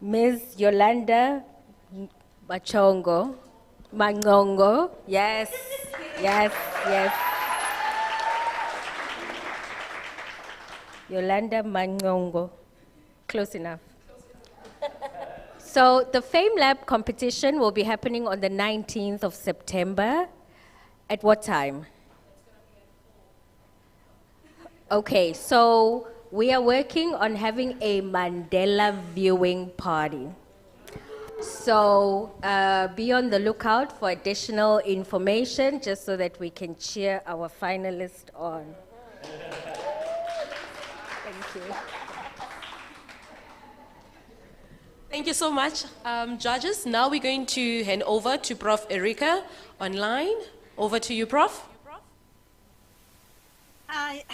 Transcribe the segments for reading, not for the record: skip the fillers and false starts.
Ms. Yolanda Mangongo. Yes, yes, yes. Yolanda Mangongo. Close enough. So the Fame Lab competition will be happening on the 19th of September. At what time? Okay, so we are working on having a Mandela viewing party. So be on the lookout for additional information just so that we can cheer our finalist on. Thank you. Thank you so much, judges. Now we're going to hand over to Prof. Erika online. Over to you, Prof. Hi.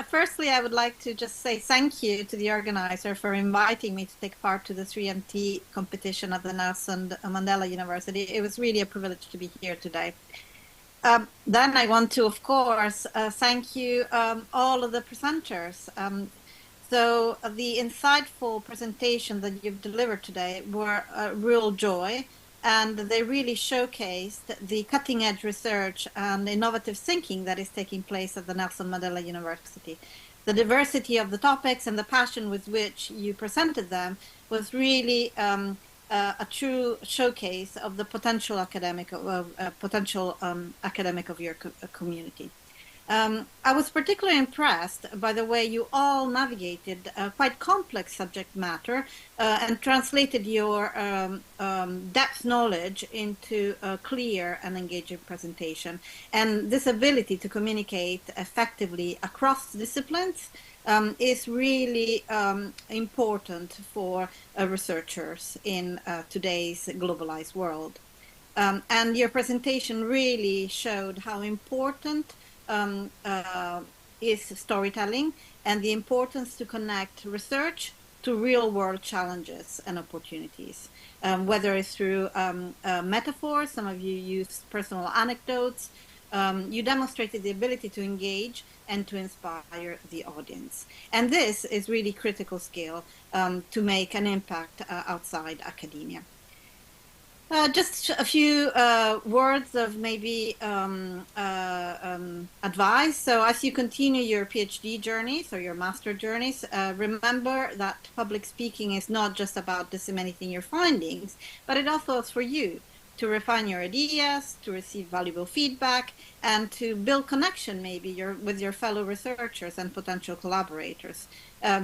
Firstly, I would like to just say thank you to the organizer for inviting me to take part to the 3MT competition at the Nelson Mandela University. It was really a privilege to be here today. Then I want to, of course, thank you all of the presenters. So the insightful presentation that you've delivered today were a real joy, and they really showcased the cutting-edge research and innovative thinking that is taking place at the Nelson Mandela University. The diversity of the topics and the passion with which you presented them was really a true showcase of the potential academic of your community. I was particularly impressed by the way you all navigated quite complex subject matter and translated your depth knowledge into a clear and engaging presentation. And this ability to communicate effectively across disciplines is really important for researchers in today's globalized world. And your presentation really showed how important is storytelling and the importance to connect research to real-world challenges and opportunities, whether it's through metaphors. Some of you used personal anecdotes. You demonstrated the ability to engage and to inspire the audience. And this is really critical skill to make an impact outside academia. Just a few words of maybe advice. So as you continue your PhD journeys or your master journeys, remember that public speaking is not just about disseminating your findings, but it also is for you to refine your ideas, to receive valuable feedback, and to build connection maybe with your fellow researchers and potential collaborators.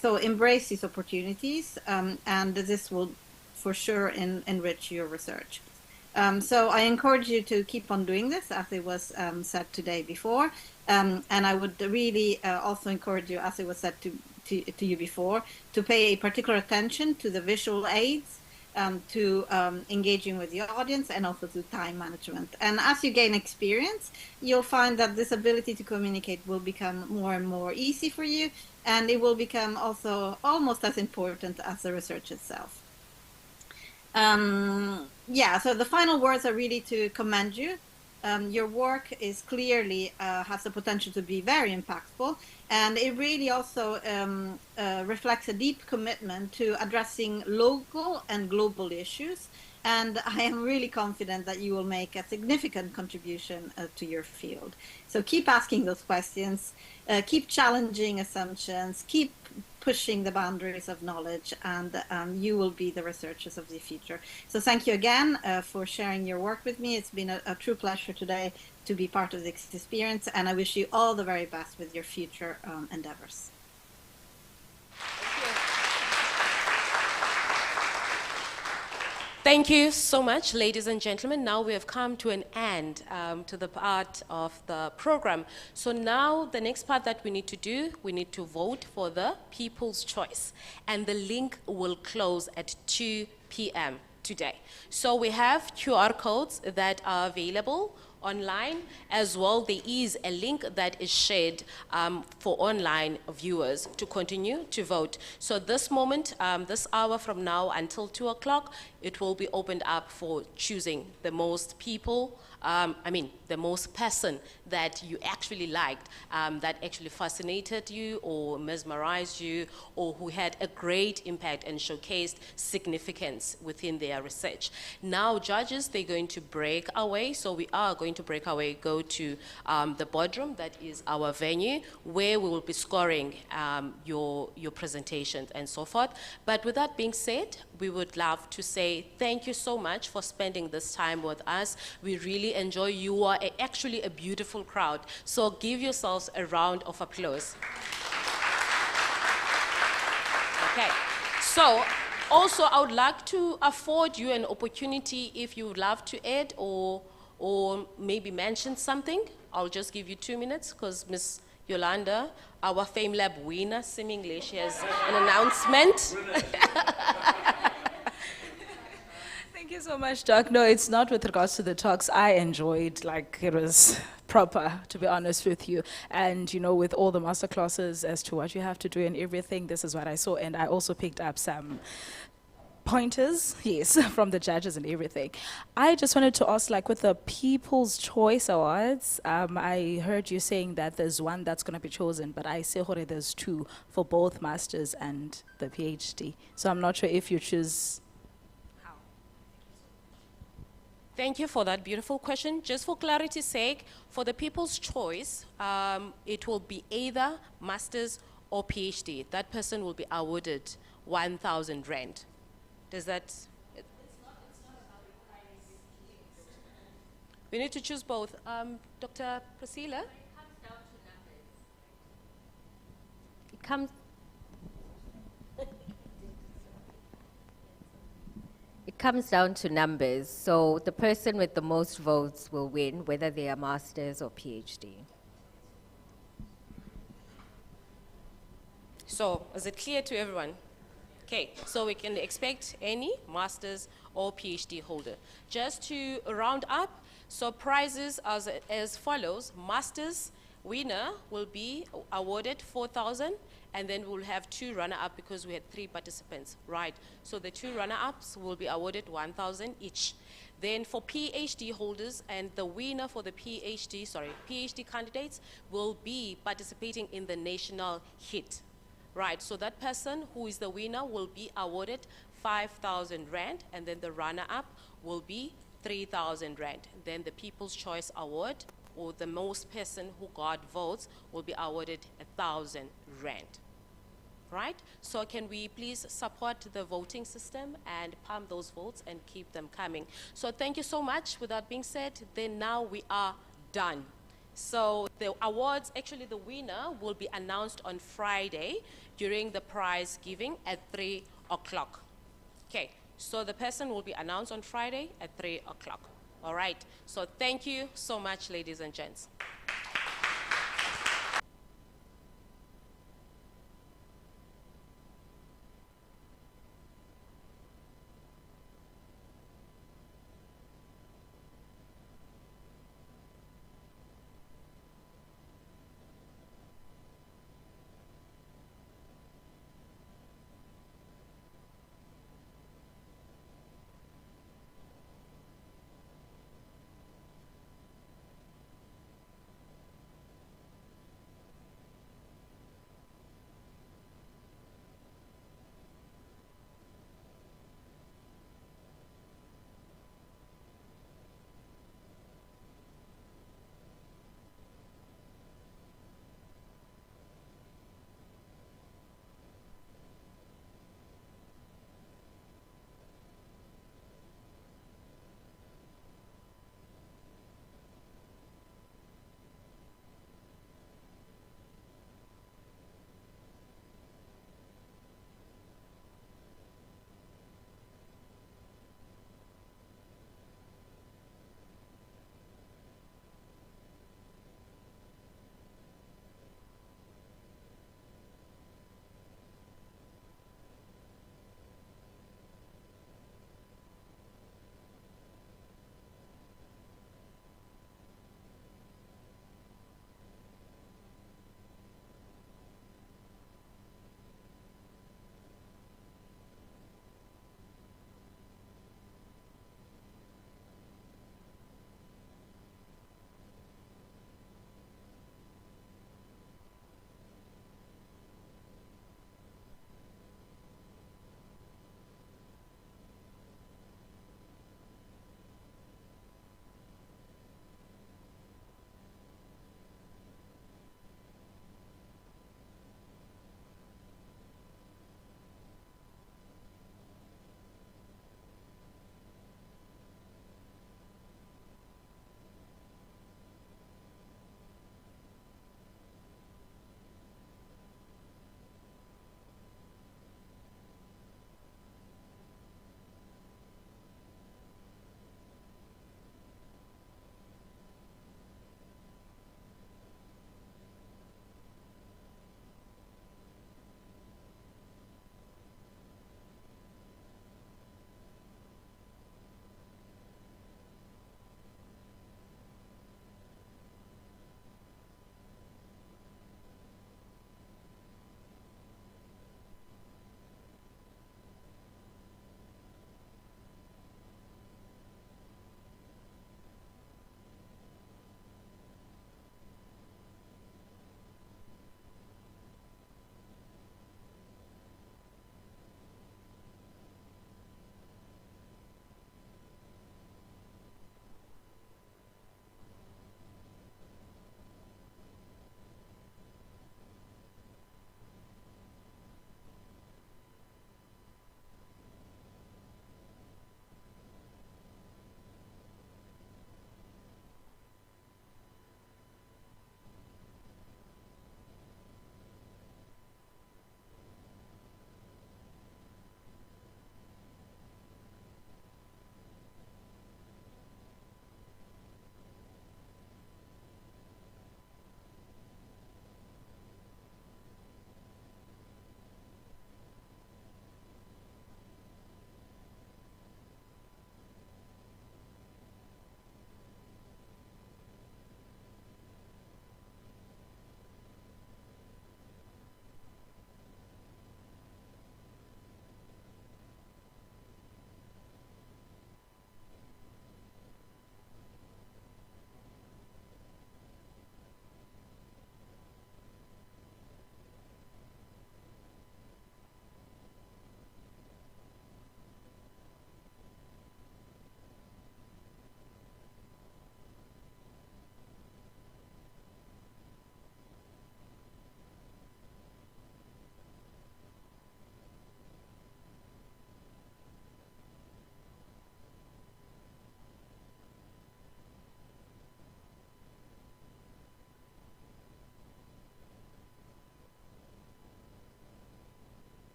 So embrace these opportunities, and this will for sure enrich your research. So I encourage you to keep on doing this, as it was said today before. And I would really also encourage you, as it was said to you before, to pay particular attention to the visual aids, to engaging with the audience, and also to time management. And as you gain experience, you'll find that this ability to communicate will become more and more easy for you, and it will become also almost as important as the research itself. Yeah, so the final words are really to commend you. Your work is clearly has the potential to be very impactful, and it really also reflects a deep commitment to addressing local and global issues. And I am really confident that you will make a significant contribution to your field. So keep asking those questions, keep challenging assumptions, keep pushing the boundaries of knowledge, and you will be the researchers of the future. So thank you again for sharing your work with me. It's been a true pleasure today to be part of this experience, and I wish you all the very best with your future endeavors. Thank you so much, ladies and gentlemen. Now we have come to an end to the part of the program. So now the next part that we need to do, we need to vote for the People's Choice. And the link will close at 2 p.m. today. So we have QR codes that are available online as well. There is a link that is shared for online viewers to continue to vote. So this moment, this hour from now until 2 o'clock, it will be opened up for choosing the most people the most person that you actually liked, that actually fascinated you or mesmerized you, or who had a great impact and showcased significance within their research. Now, judges, they're going to break away. So we are going to break away, go to the boardroom, that is our venue, where we will be scoring your presentations and so forth. But with that being said, we would love to say thank you so much for spending this time with us. We really enjoy. You are actually a beautiful crowd. So give yourselves a round of applause. Okay. So also, I would like to afford you an opportunity if you would love to add or maybe mention something. I'll just give you 2 minutes because Miss Yolanda, our Fame Lab winner, seemingly she has an announcement. Thank you so much, Doc. No, it's not with regards to the talks. I enjoyed, like, it was proper, to be honest with you. And, with all the master classes as to what you have to do and everything, this is what I saw. And I also picked up some pointers, yes, from the judges and everything. I just wanted to ask, like, with the People's Choice Awards, I heard you saying that there's one that's going to be chosen, but I say hore, there's two for both masters and the PhD. So I'm not sure if you choose. Thank you for that beautiful question. Just for clarity's sake, for the People's Choice, it will be either Masters or PhD. That person will be awarded 1,000 Rand. Does that? It's not about we need to choose both. Dr. Priscilla? It comes down to numbers. It comes. It comes down to numbers. So the person with the most votes will win, whether they are masters or PhD. So, is it clear to everyone? Okay, so we can expect any masters or PhD holder. Just to round up, so prizes as follows. Masters winner will be awarded 4,000, and then we'll have 2 runner-up because we had 3 participants, right? So the 2 runner-ups will be awarded 1,000 each. Then for PhD holders and the winner for the PhD candidates will be participating in the national hit, right? So that person who is the winner will be awarded 5,000 Rand, and then the runner-up will be 3,000 Rand. Then the People's Choice Award, or the most person who got votes, will be awarded 1,000 Rand. Right? So can we please support the voting system and pump those votes and keep them coming? So thank you so much. With that being said, then now we are done. So the awards, actually the winner will be announced on Friday during the prize giving at 3 o'clock. Okay, so the person will be announced on Friday at 3 o'clock. All right, so thank you so much, ladies and gents.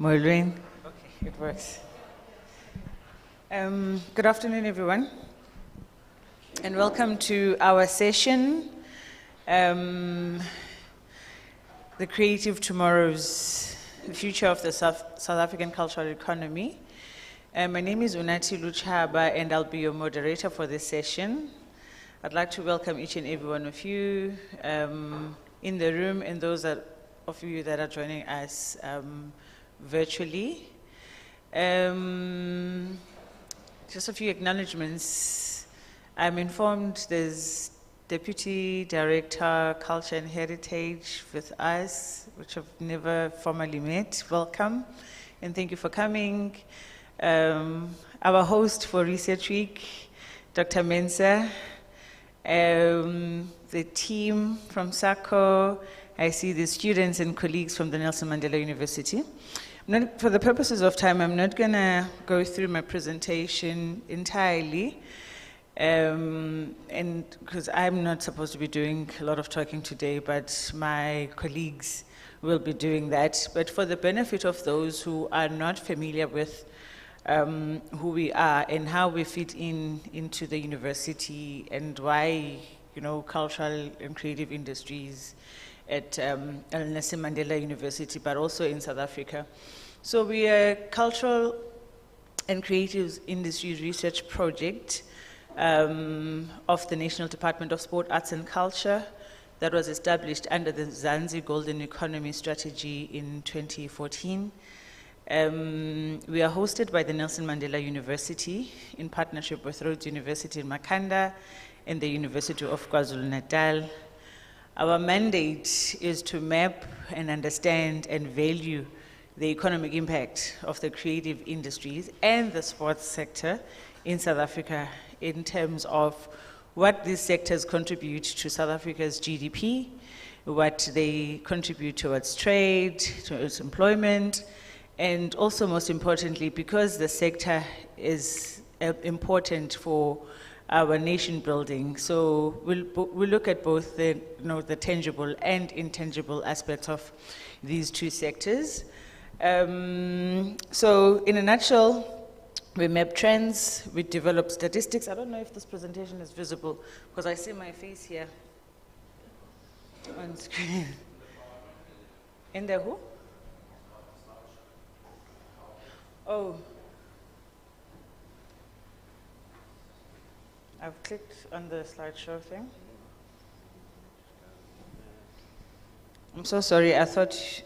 Moilwin. Okay, it works. Good afternoon, everyone, and welcome to our session, The Creative Tomorrow's Future of the South African Cultural Economy. My name is Unati Luchaba, and I'll be your moderator for this session. I'd like to welcome each and every one of you in the room and those of you that are joining us virtually. Just a few acknowledgements. I'm informed there's Deputy Director, Culture and Heritage with us, which I've never formally met. Welcome, and thank you for coming. Our host for Research Week, Dr. Mensa, the team from SACO. I see the students and colleagues from the Nelson Mandela University. For the purposes of time, I'm not going to go through my presentation entirely, and because I'm not supposed to be doing a lot of talking today, but my colleagues will be doing that. But for the benefit of those who are not familiar with who we are and how we fit into the university and why, cultural and creative industries at Nelson Mandela University, but also in South Africa. So we are a cultural and creative industries research project of the National Department of Sport, Arts and Culture that was established under the Zanzi Golden Economy Strategy in 2014. We are hosted by the Nelson Mandela University in partnership with Rhodes University in Makanda and the University of KwaZulu-Natal. Our mandate is to map and understand and value the economic impact of the creative industries and the sports sector in South Africa in terms of what these sectors contribute to South Africa's GDP, what they contribute towards trade, towards employment, and also most importantly, because the sector is important for our nation building. So we'll look at both the tangible and intangible aspects of these two sectors. So in a nutshell, we map trends, we develop statistics. I don't know if this presentation is visible because I see my face here on screen. In the who? Oh. I've clicked on the slideshow thing. I'm so sorry, I thought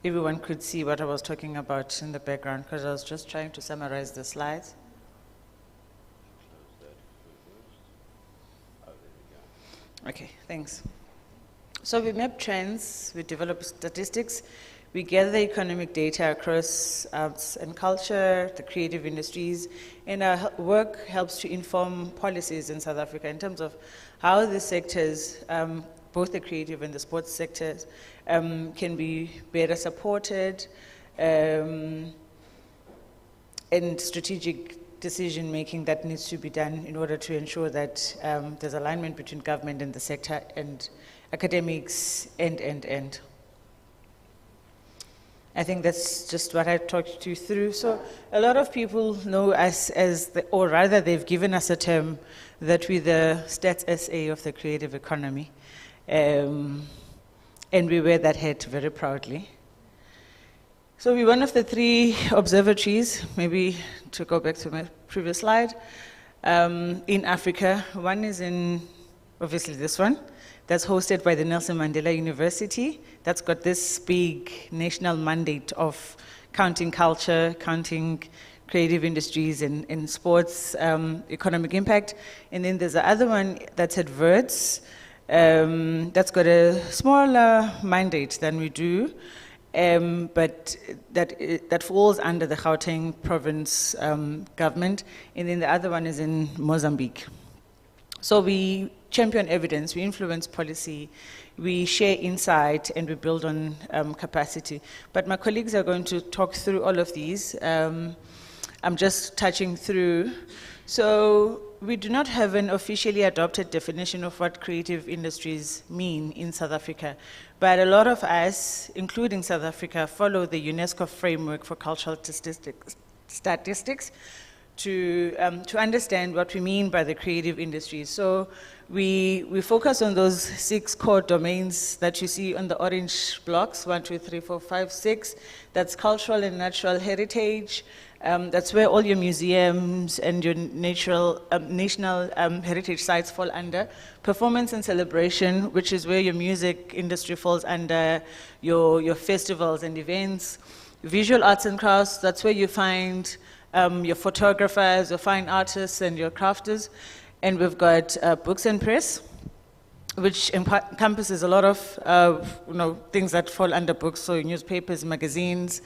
everyone could see what I was talking about in the background because I was just trying to summarize the slides. Okay, thanks. So we map trends, we develop statistics, we gather economic data across arts and culture, the creative industries, and our work helps to inform policies in South Africa in terms of how the sectors, both the creative and the sports sectors, can be better supported, and strategic decision making that needs to be done in order to ensure that there's alignment between government and the sector and academics and. I think that's just what I talked you through. So a lot of people know us or rather they've given us a term that we're the Stats SA of the creative economy. And we wear that hat very proudly. So we're one of the 3 observatories, maybe to go back to my previous slide, in Africa. One is in, obviously this one, that's hosted by the Nelson Mandela University. That's got this big national mandate of counting culture, counting creative industries and sports economic impact. And then there's the other one that's at Wits, that's got a smaller mandate than we do, but that falls under the Gauteng province government. And then the other one is in Mozambique. So we champion evidence, we influence policy, we share insight, and we build on capacity. But my colleagues are going to talk through all of these. I'm just touching through. So we do not have an officially adopted definition of what creative industries mean in South Africa, but a lot of us, including South Africa, follow the UNESCO framework for cultural statistics to understand what we mean by the creative industries. So we focus on those 6 core domains that you see on the orange blocks, 1, 2, 3, 4, 5, 6. That's cultural and natural heritage. That's where all your museums and your national heritage sites fall under. Performance and celebration, which is where your music industry falls under, your festivals and events. Visual arts and crafts, that's where you find your photographers, your fine artists, and your crafters. And we've got books and press, which encompasses a lot of things that fall under books, so newspapers, magazines,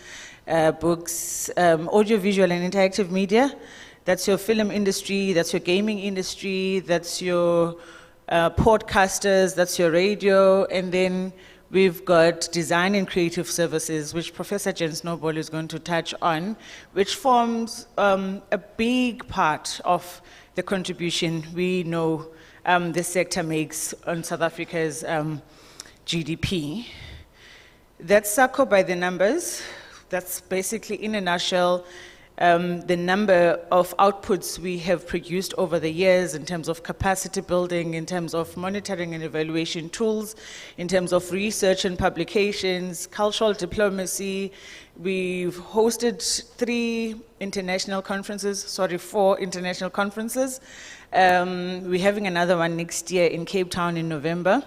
books, audiovisual and interactive media. That's your film industry, that's your gaming industry, that's your podcasters, that's your radio, and then we've got design and creative services, which Professor Jen Snowball is going to touch on, which forms a big part of the contribution we know this sector makes on South Africa's GDP. That's SACO by the numbers. That's basically, in a nutshell, the number of outputs we have produced over the years in terms of capacity building, in terms of monitoring and evaluation tools, in terms of research and publications, cultural diplomacy. We've hosted 4 international conferences. We're having another one next year in Cape Town in November.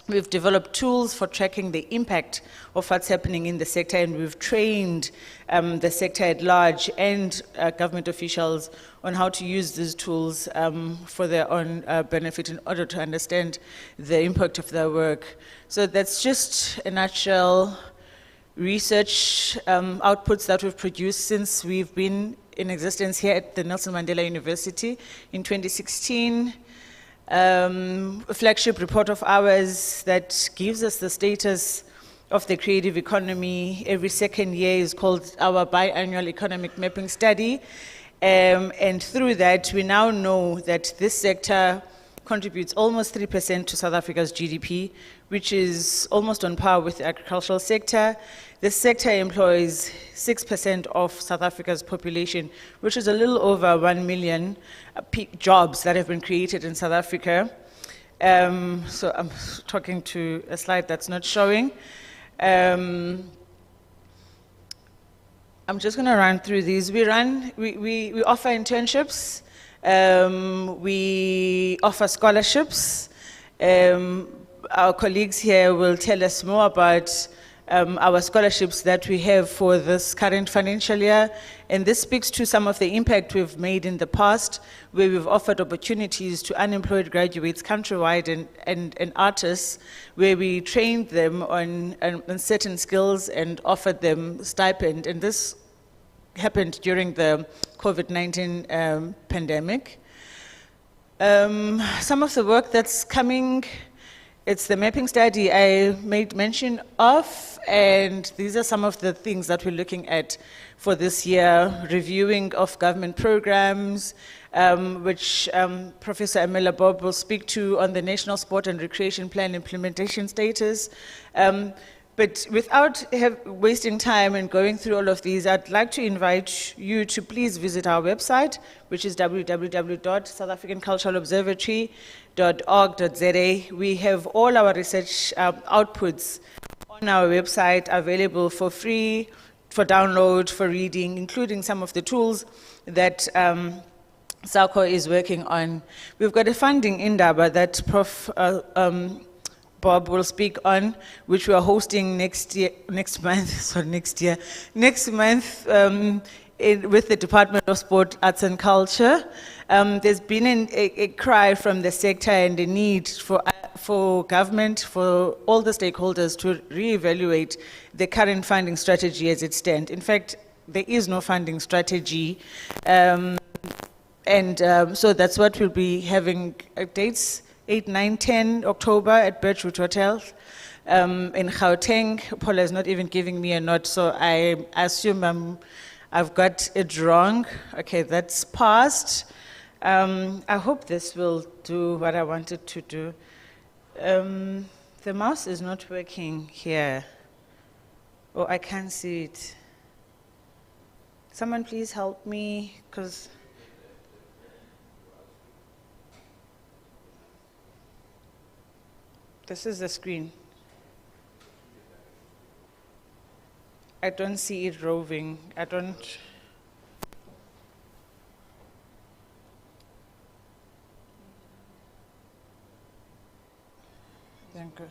We've developed tools for tracking the impact of what's happening in the sector, and we've trained the sector at large and government officials on how to use these tools for their own benefit in order to understand the impact of their work. So that's just a nutshell research outputs that we've produced since we've been in existence here at the Nelson Mandela University in 2016. A flagship report of ours that gives us the status of the creative economy every second year is called our biannual economic mapping study. And through that, we now know that this sector contributes almost 3% to South Africa's GDP, which is almost on par with the agricultural sector. This sector employs 6% of South Africa's population, which is a little over 1 million jobs that have been created in South Africa. So I'm talking to a slide that's not showing. I'm just going to run through these. We offer internships. We offer scholarships. Our colleagues here will tell us more about our scholarships that we have for this current financial year. And this speaks to some of the impact we've made in the past, where we've offered opportunities to unemployed graduates countrywide and artists, where we trained them on certain skills and offered them stipend. And this happened during the COVID-19 pandemic. Some of the work that's coming, it's the mapping study I made mention of, and these are some of the things that we're looking at for this year. Reviewing of government programs, which Professor Amela Bob will speak to on the National Sport and Recreation Plan implementation status. But without wasting time and going through all of these, I'd like to invite you to please visit our website, which is www.southafricanculturalobservatory.org.za. We have all our research outputs on our website available for free, for download, for reading, including some of the tools that SACO is working on. We've got a funding indaba that Prof. Bob will speak on, which we are hosting next month with the Department of Sport, Arts and Culture. There's been a cry from the sector and a need for government, for all the stakeholders to reevaluate the current funding strategy as it stands. In fact, there is no funding strategy. So that's what we'll be having dates. 8, 9, 10 October at Birchwood Hotel in Gauteng. Paula is not even giving me a nod, so I assume I've got it wrong. Okay, that's passed. I hope this will do what I wanted to do. The mouse is not working here. Oh, I can't see it. Someone please help me, because this is the screen. I don't see it roving. I don't. Thank you.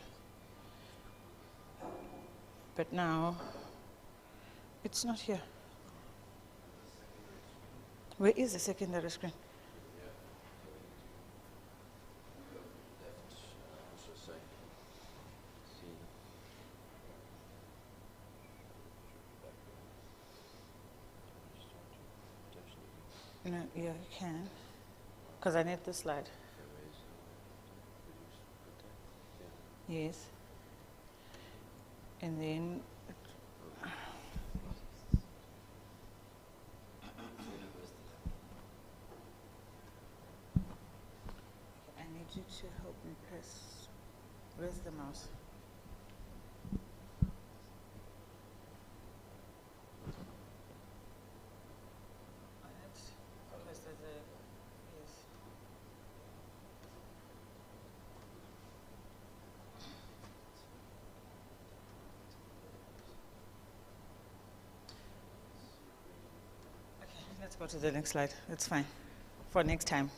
But now, it's not here. Where is the secondary screen? No, yeah, you can. Because I need the slide. Yes. And then I need you to help me press. Where's the mouse? On it? Because there's a yes. Okay, let's go to the next slide. That's fine. For next time.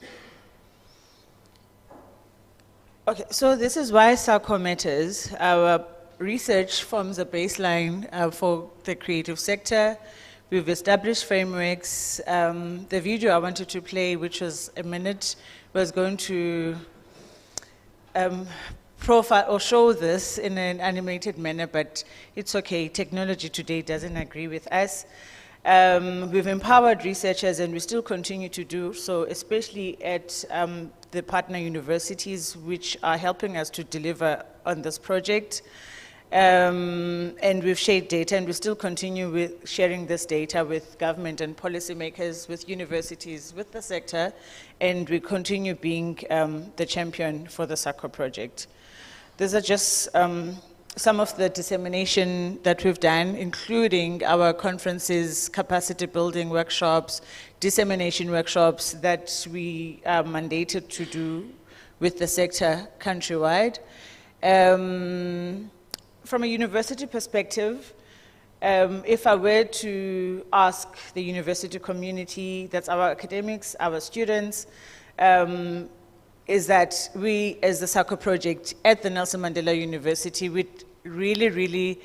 Okay, so this is why SACO matters. Our research forms a baseline for the creative sector. We've established frameworks. The video I wanted to play, which was a minute, was going to profile or show this in an animated manner, but it's okay. Technology today doesn't agree with us. We've empowered researchers, and we still continue to do so, especially at the partner universities, which are helping us to deliver on this project. And we've shared data, and we still continue with sharing this data with government and policymakers, with universities, with the sector, and we continue being the champion for the SACO project. These are just some of the dissemination that we've done, including our conferences, capacity building workshops, dissemination workshops that we are mandated to do with the sector countrywide. From a university perspective, if I were to ask the university community, that's our academics, our students, is that we, as the SACO project at the Nelson Mandela University, would really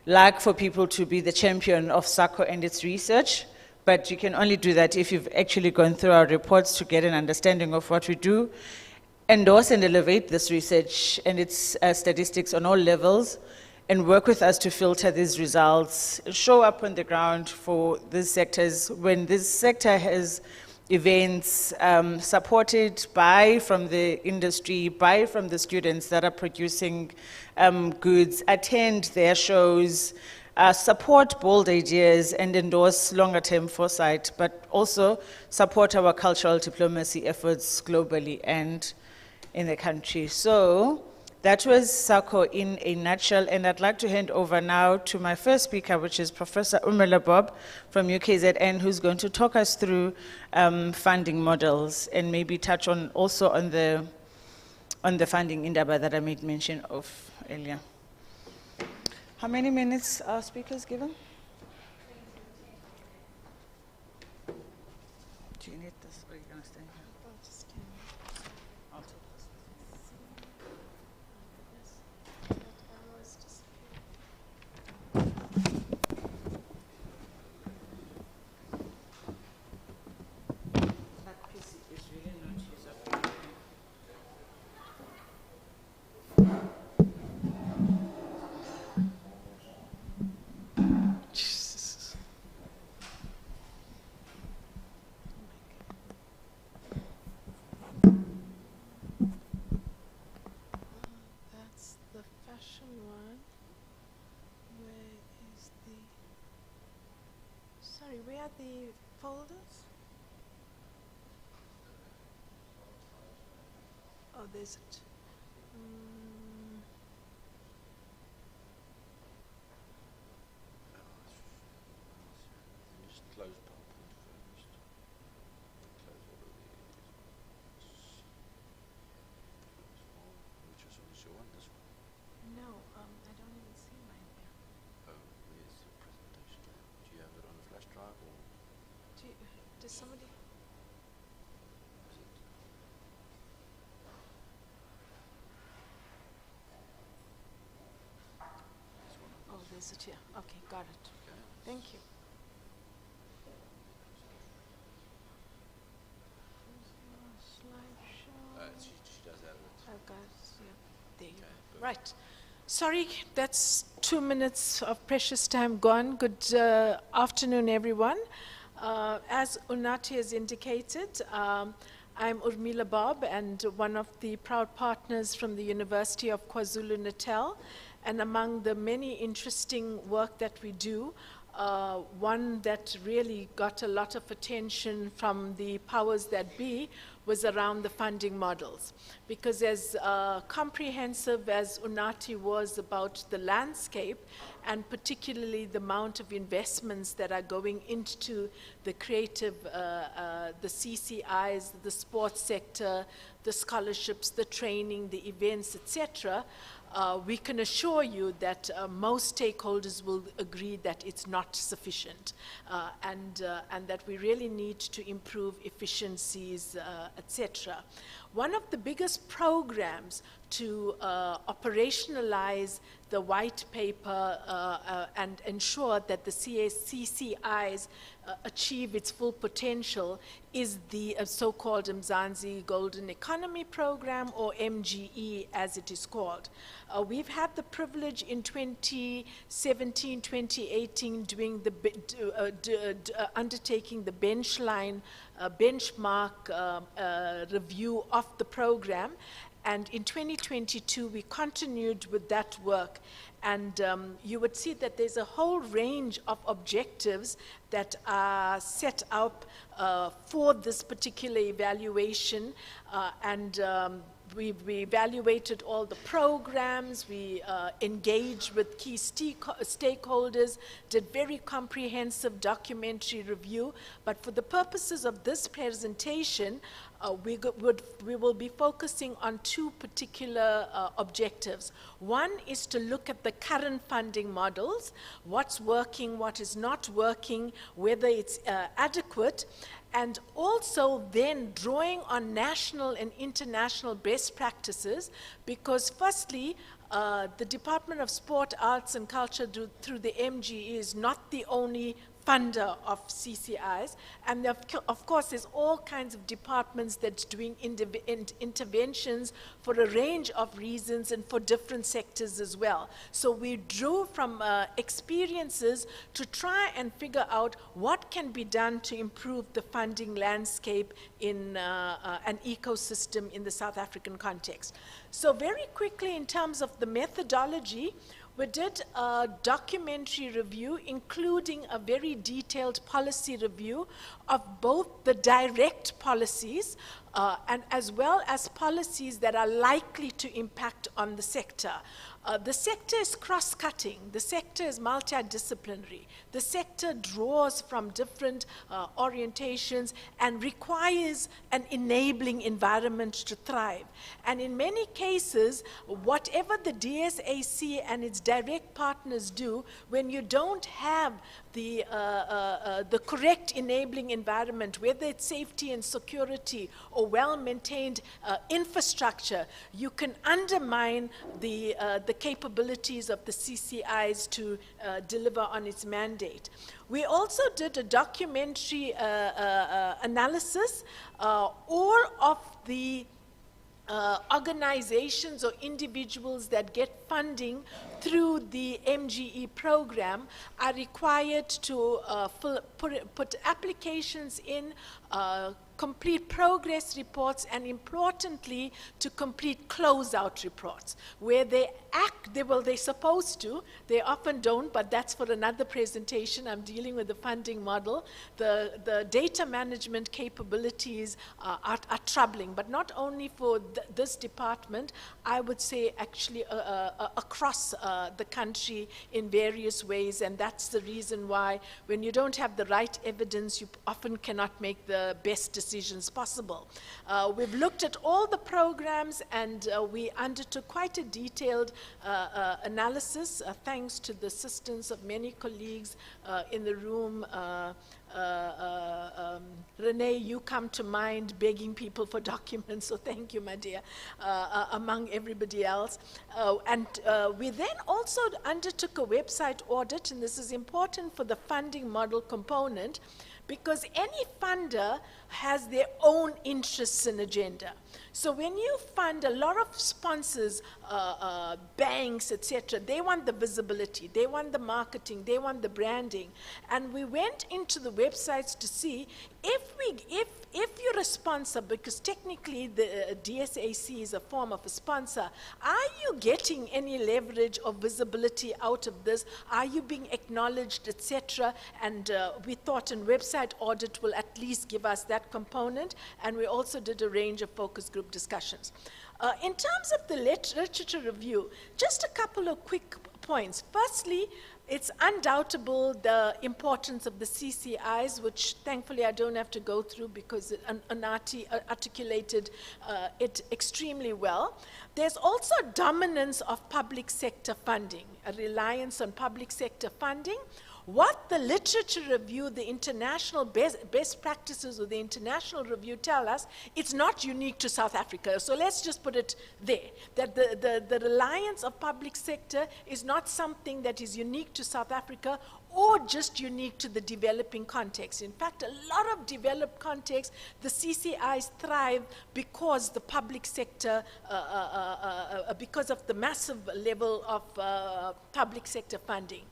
like for people to be the champion of SACO and its research, but you can only do that if you've actually gone through our reports to get an understanding of what we do, endorse and elevate this research and its statistics on all levels, and work with us to filter these results, show up on the ground for these sectors. When this sector has events supported by from the industry, by from the students that are producing goods, attend their shows, support bold ideas and endorse longer term foresight, but also support our cultural diplomacy efforts globally and in the country. So that was SACO in a nutshell, and I'd like to hand over now to my first speaker, which is Professor Umela Bob from UKZN, who's going to talk us through funding models and maybe touch on also on the funding indaba that I made mention of earlier. How many minutes are speakers given? Do you need this, or are you going to stay here? I'll take this. That PC is really not user-friendly. Jesus. That's the fashion one. Where is the... Sorry, where are the folders? there's it. Just close PowerPoint first. Close all of these. Which is on your one, this one. No, I don't even see mine here. Oh, where's the presentation? Do you have it on a flash drive or Does somebody? is it? This one on Oh, there's it here. Okay, got it. okay. Thank you. Slideshow. She does have it. I've got it. Yeah, there you go. Okay, perfect. Right. Sorry, that's 2 minutes of precious time gone. Good afternoon, everyone. As Unati has indicated, I'm Urmila Bob and one of the proud partners from the University of KwaZulu-Natal. And among the many interesting work that we do, one that really got a lot of attention from the powers that be was around the funding models. Because as comprehensive as Unati was about the landscape, and particularly the amount of investments that are going into the creative, the CCIs, the sports sector, the scholarships, the training, the events, etc., we can assure you that most stakeholders will agree that it's not sufficient and that we really need to improve efficiencies, etc. One of the biggest programs to operationalize the white paper and ensure that the CCIs achieve its full potential is the so-called Mzansi Golden Economy Program, or MGE as it is called. We've had the privilege in 2017, 2018 doing the undertaking the benchmark review of the program. And in 2022, we continued with that work. And you would see that there's a whole range of objectives that are set up for this particular evaluation. We evaluated all the programs, we engaged with key stakeholders, did very comprehensive documentary review. But for the purposes of this presentation, we will be focusing on two particular objectives. One is to look at the current funding models, what's working, what is not working, whether it's adequate, and also then drawing on national and international best practices, because firstly, the Department of Sport, Arts and Culture through the MGE is not the only funder of CCIs, and of course there's all kinds of departments that's doing interventions for a range of reasons and for different sectors as well. So we drew from experiences to try and figure out what can be done to improve the funding landscape in an ecosystem in the South African context. So very quickly, in terms of the methodology, we did a documentary review, including a very detailed policy review of both the direct policies and as well as policies that are likely to impact on the sector. The sector is cross-cutting, the sector is multidisciplinary, the sector draws from different orientations and requires an enabling environment to thrive. And in many cases, whatever the DSAC and its direct partners do, when you don't have the correct enabling environment, whether it's safety and security or well-maintained infrastructure, you can undermine the capabilities of the CCIs to deliver on its mandate. We also did a documentary analysis, all of the organizations or individuals that get funding through the MGE program are required to put applications in, complete progress reports, and importantly, to complete closeout reports, where they they're supposed to, they often don't, but that's for another presentation. I'm dealing with the funding model. The data management capabilities are troubling, but not only for this department, I would say actually across the country in various ways, and that's the reason why when you don't have the right evidence, you often cannot make the best decisions possible. We've looked at all the programs, and we undertook quite a detailed analysis, thanks to the assistance of many colleagues in the room. Renee, you come to mind begging people for documents, so thank you, my dear, among everybody else. We then also undertook a website audit, and this is important for the funding model component, because any funder has their own interests and agenda. So when you fund, a lot of sponsors, banks, etc., they want the visibility, they want the marketing, they want the branding. And we went into the websites to see if you're a sponsor, because technically the DSAC is a form of a sponsor, are you getting any leverage or visibility out of this? Are you being acknowledged, etc.? And we thought an website audit will at least give us that component, and we also did a range of focus group discussions. In terms of the literature review, just a couple of quick points. Firstly, it's undoubtable the importance of the CCIs, which thankfully I don't have to go through because Anati articulated it extremely well. There's also a dominance of public sector funding, a reliance on public sector funding. What the literature review, the international best practices of the international review tell us, it's not unique to South Africa. So let's just put it there, that the reliance of public sector is not something that is unique to South Africa or just unique to the developing context. In fact, a lot of developed contexts, the CCIs thrive because the public sector, because of the massive level of public sector funding.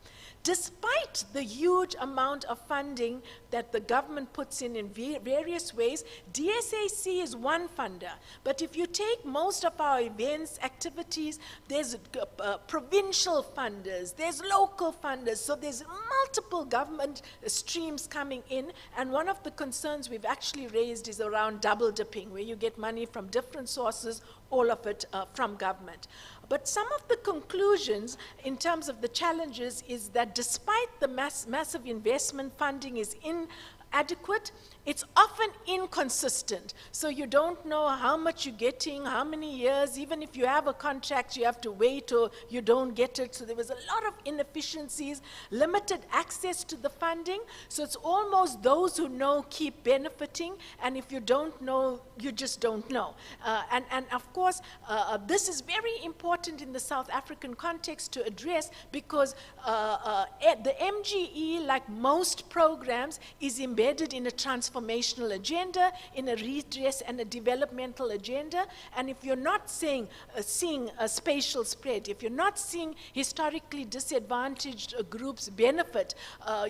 Despite the huge amount of funding that the government puts in various ways, DSAC is one funder. But if you take most of our events, activities, there's provincial funders, there's local funders, so there's multiple government streams coming in, and one of the concerns we've actually raised is around double dipping, where you get money from different sources, all of it from government. But some of the conclusions in terms of the challenges is that despite the massive investment, funding is inadequate, it's often inconsistent. So you don't know how much you're getting, how many years. Even if you have a contract, you have to wait or you don't get it. So there was a lot of inefficiencies, limited access to the funding. So it's almost those who know keep benefiting, and if you don't know, you just don't know. And of course, this is very important in the South African context to address, because the MGE, like most programs, is embedded in a transformational agenda, in a redress and a developmental agenda. And if you're not seeing a spatial spread, if you're not seeing historically disadvantaged groups benefit,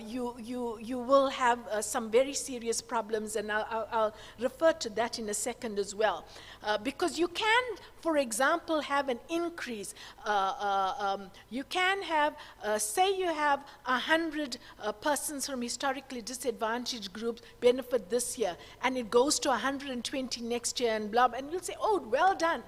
you will have some very serious problems, and I'll refer to that in a second as well. Because you can, for example, have an increase. You can have, say you have 100 persons from historically disadvantaged groups benefit this year, and it goes to 120 next year, and blah, and you'll say, oh, well done.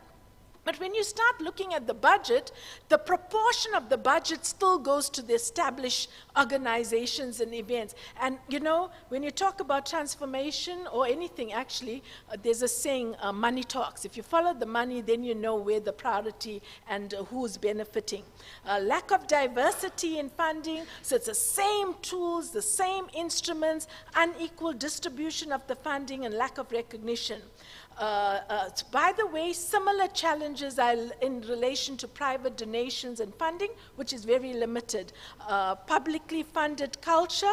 But when you start looking at the budget, the proportion of the budget still goes to the established organizations and events. And you know, when you talk about transformation or anything, actually, there's a saying, money talks. If you follow the money, then you know where the priority and who's benefiting. Lack of diversity in funding, so it's the same tools, the same instruments, unequal distribution of the funding, and lack of recognition. By the way, similar challenges are in relation to private donations and funding, which is very limited. Publicly funded culture,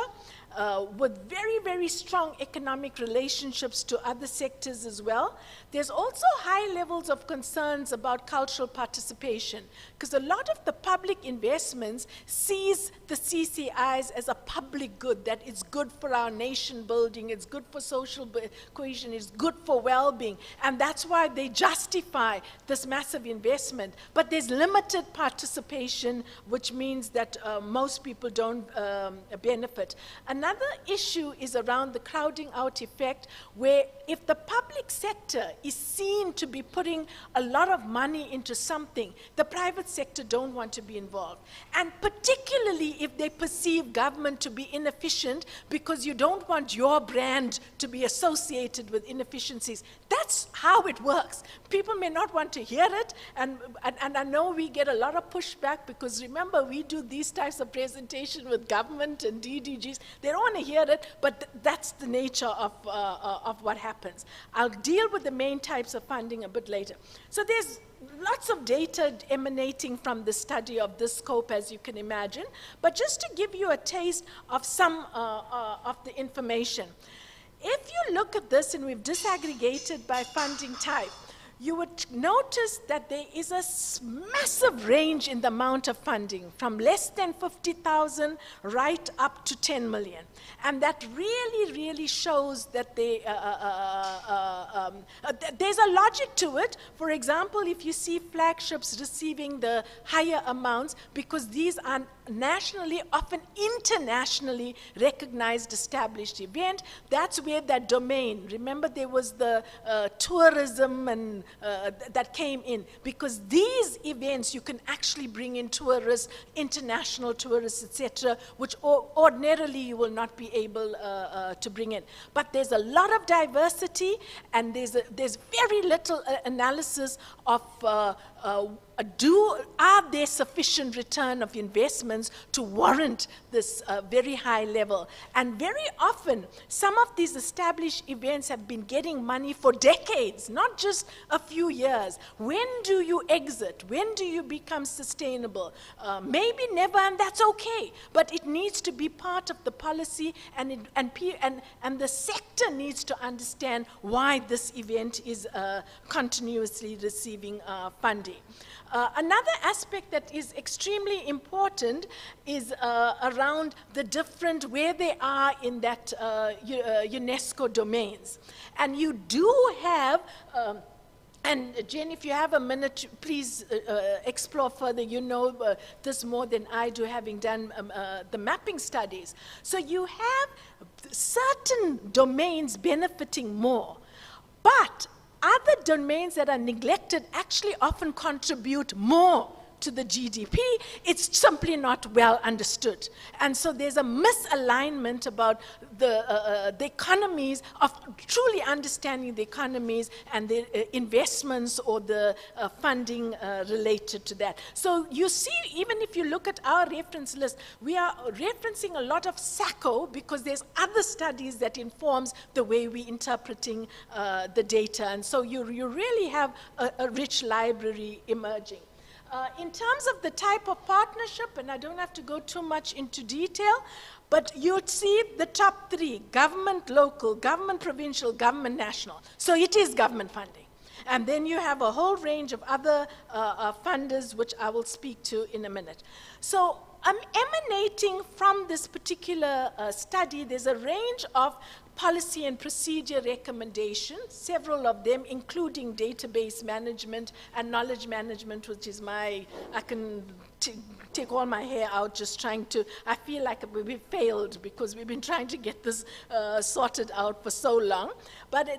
with very, very strong economic relationships to other sectors as well. There's also high levels of concerns about cultural participation, because a lot of the public investments sees the CCIs as a public good, that it's good for our nation building, it's good for social cohesion, it's good for well-being, and that's why they justify this massive investment. But there's limited participation, which means that most people don't benefit. Another issue is around the crowding out effect, where if the public sector is seen to be putting a lot of money into something, the private sector don't want to be involved. And particularly if they perceive government to be inefficient, because you don't want your brand to be associated with inefficiencies. That's how it works. People may not want to hear it, and I know we get a lot of pushback, because remember, we do these types of presentation with government and DDGs. They don't want to hear it, but that's the nature of what happens. I'll deal with the main types of funding a bit later. So there's lots of data emanating from the study of this scope, as you can imagine, but just to give you a taste of some of the information. If you look at this, and we've disaggregated by funding type, you would notice that there is a massive range in the amount of funding, from less than 50,000 right up to 10 million. And that really, really shows that there's a logic to it. For example, if you see flagships receiving the higher amounts, because these are nationally, often internationally recognized established event, that's where that domain, remember there was the tourism and that came in, because these events you can actually bring in tourists, international tourists, etc., which ordinarily you will not be able to bring in. But there's a lot of diversity, and there's very little analysis of are there sufficient return of investments to warrant this very high level? And very often, some of these established events have been getting money for decades, not just a few years. When do you exit? When do you become sustainable? Maybe never, and that's okay. But it needs to be part of the policy, and the sector needs to understand why this event is continuously receiving funding. Another aspect that is extremely important is around the different, where they are in that UNESCO domains. And you do have, and Jen, if you have a minute, please explore further. You know this more than I do, having done the mapping studies. So you have certain domains benefiting more, but other domains that are neglected actually often contribute more to the GDP. It's simply not well understood. And so there's a misalignment about the economies, of truly understanding the economies and the investments or the funding related to that. So you see, even if you look at our reference list, we are referencing a lot of SACO, because there's other studies that informs the way we're interpreting the data. And so you really have a rich library emerging. In terms of the type of partnership, and I don't have to go too much into detail, but you'd see the top three: government local, government provincial, government national. So it is government funding. And then you have a whole range of other funders, which I will speak to in a minute. So emanating from this particular study, there's a range of policy and procedure recommendations, several of them, including database management and knowledge management, which is I can take all my hair out just trying to, I feel like we've failed, because we've been trying to get this sorted out for so long. But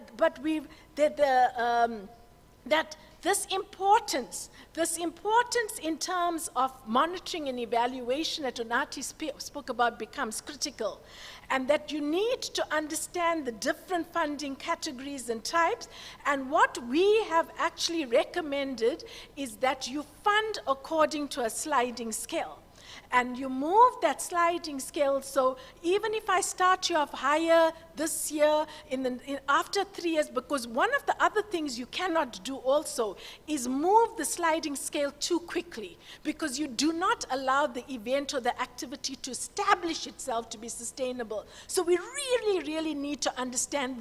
this importance in terms of monitoring and evaluation that Unati spoke about becomes critical, and that you need to understand the different funding categories and types. And what we have actually recommended is that you fund according to a sliding scale. And you move that sliding scale, so even if I start you off higher, this year, after 3 years, because one of the other things you cannot do also is move the sliding scale too quickly, because you do not allow the event or the activity to establish itself to be sustainable. So we really, really need to understand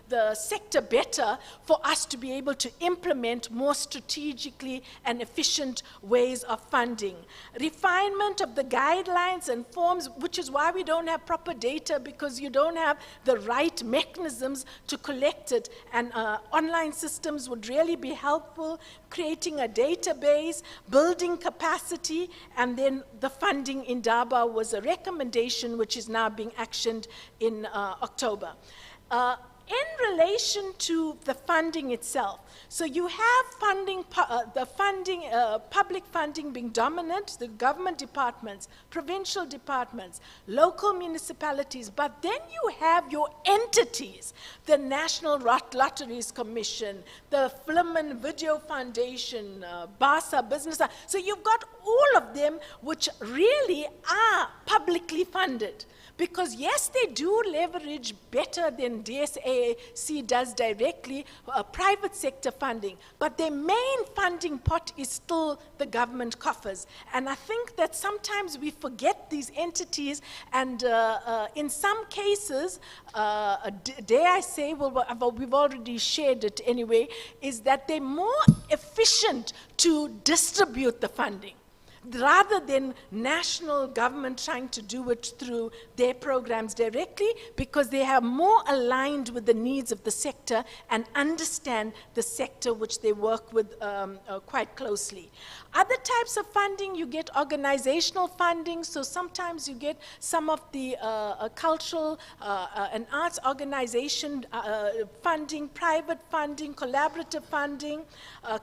the sector better for us to be able to implement more strategically and efficient ways of funding. Refinement of the guidelines and forms, which is why we don't have proper data, because you don't have the right mechanisms to collect it. And online systems would really be helpful, creating a database, building capacity, and then the funding in Daba was a recommendation which is now being actioned in October. In relation to the funding itself, so you have funding, public funding being dominant, the government departments, provincial departments, local municipalities, but then you have your entities, the National Lotteries Commission, the Film and Video Foundation, BASA, Business. So you've got all of them which really are publicly funded. Because yes, they do leverage better than DSAC does directly, private sector funding, but their main funding pot is still the government coffers. And I think that sometimes we forget these entities, and in some cases, dare I say, well, we've already shared it anyway, is that they're more efficient to distribute the funding, rather than national government trying to do it through their programs directly, because they are more aligned with the needs of the sector and understand the sector which they work with quite closely. Other types of funding, you get organizational funding, so sometimes you get some of the cultural and arts organization funding, private funding, collaborative funding,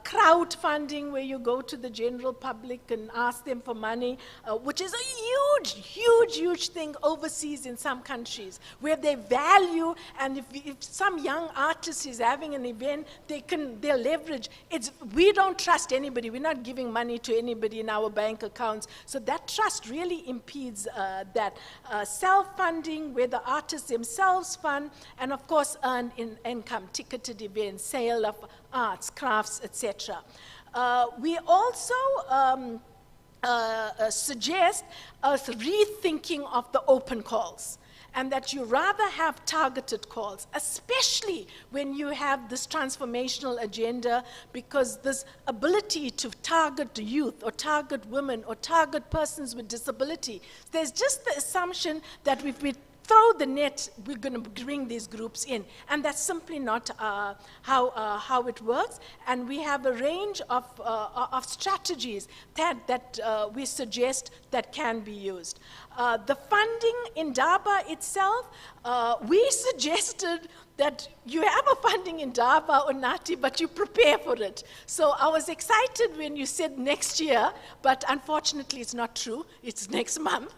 crowd funding, where you go to the general public and ask them for money, which is a huge thing overseas in some countries, where they value, and if some young artist is having an event, they'll leverage. We don't trust anybody. We're not giving money to anybody in our bank accounts. So that trust really impedes that. Self-funding, where the artists themselves fund, and of course earn income, ticketed events, sale of arts, crafts, etc. We also suggest a rethinking of the open calls, and that you rather have targeted calls, especially when you have this transformational agenda, because this ability to target the youth or target women or target persons with disability, there's just the assumption that if we throw the net, we're going to bring these groups in. And that's simply not how it works. And we have a range of strategies that we suggest that can be used. The funding in Daba itself, we suggested that you have a funding in Daba or Nati, but you prepare for it. So I was excited when you said next year, but unfortunately it's not true. It's next month,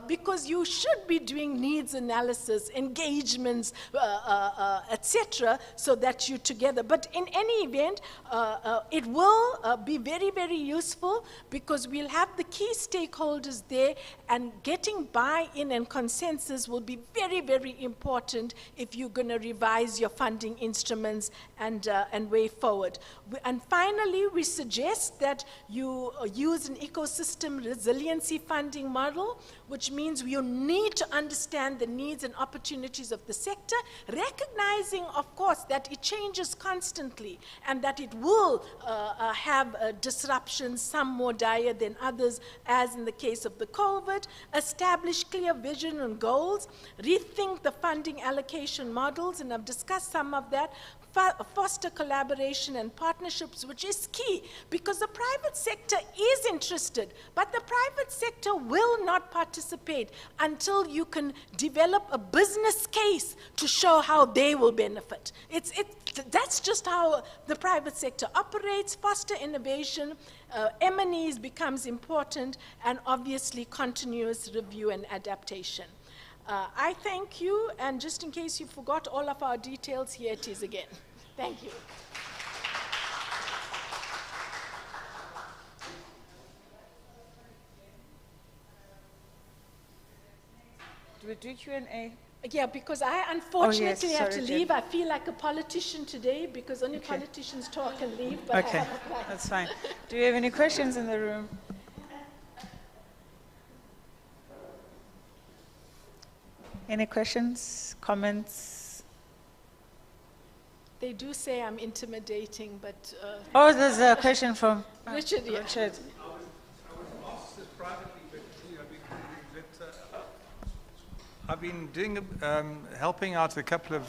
because you should be doing needs analysis, engagements, etc., so that you're together. But in any event, it will be very, very useful, because we'll have the key stakeholders there, and getting buy-in and consensus will be very, very important if you're going to revise your funding instruments and way forward. And finally, we suggest that you use an ecosystem resiliency funding model, which means you need to understand the needs and opportunities of the sector, recognizing, of course, that it changes constantly and that it will have disruptions, some more dire than others, as in the case of the COVID. Establish clear vision and goals, rethink the funding allocation models, and I've discussed some of that. Foster collaboration and partnerships, which is key, because the private sector is interested, but the private sector will not participate until you can develop a business case to show how they will benefit. That's just how the private sector operates. Foster innovation, M&Es becomes important, and obviously continuous review and adaptation. I thank you, and just in case you forgot all of our details, here it is again. Thank you. Do we do Q&A? Yeah, because I unfortunately have to sorry, leave. Jen. I feel like a politician today because only politicians talk and leave, but I Okay, have a flight. that's fine. Do we have any questions in the room? Any questions, comments? They do say I'm intimidating, but Oh, there's a question from Richard, yeah. Richard. Asked this privately, but I've been doing helping out a couple of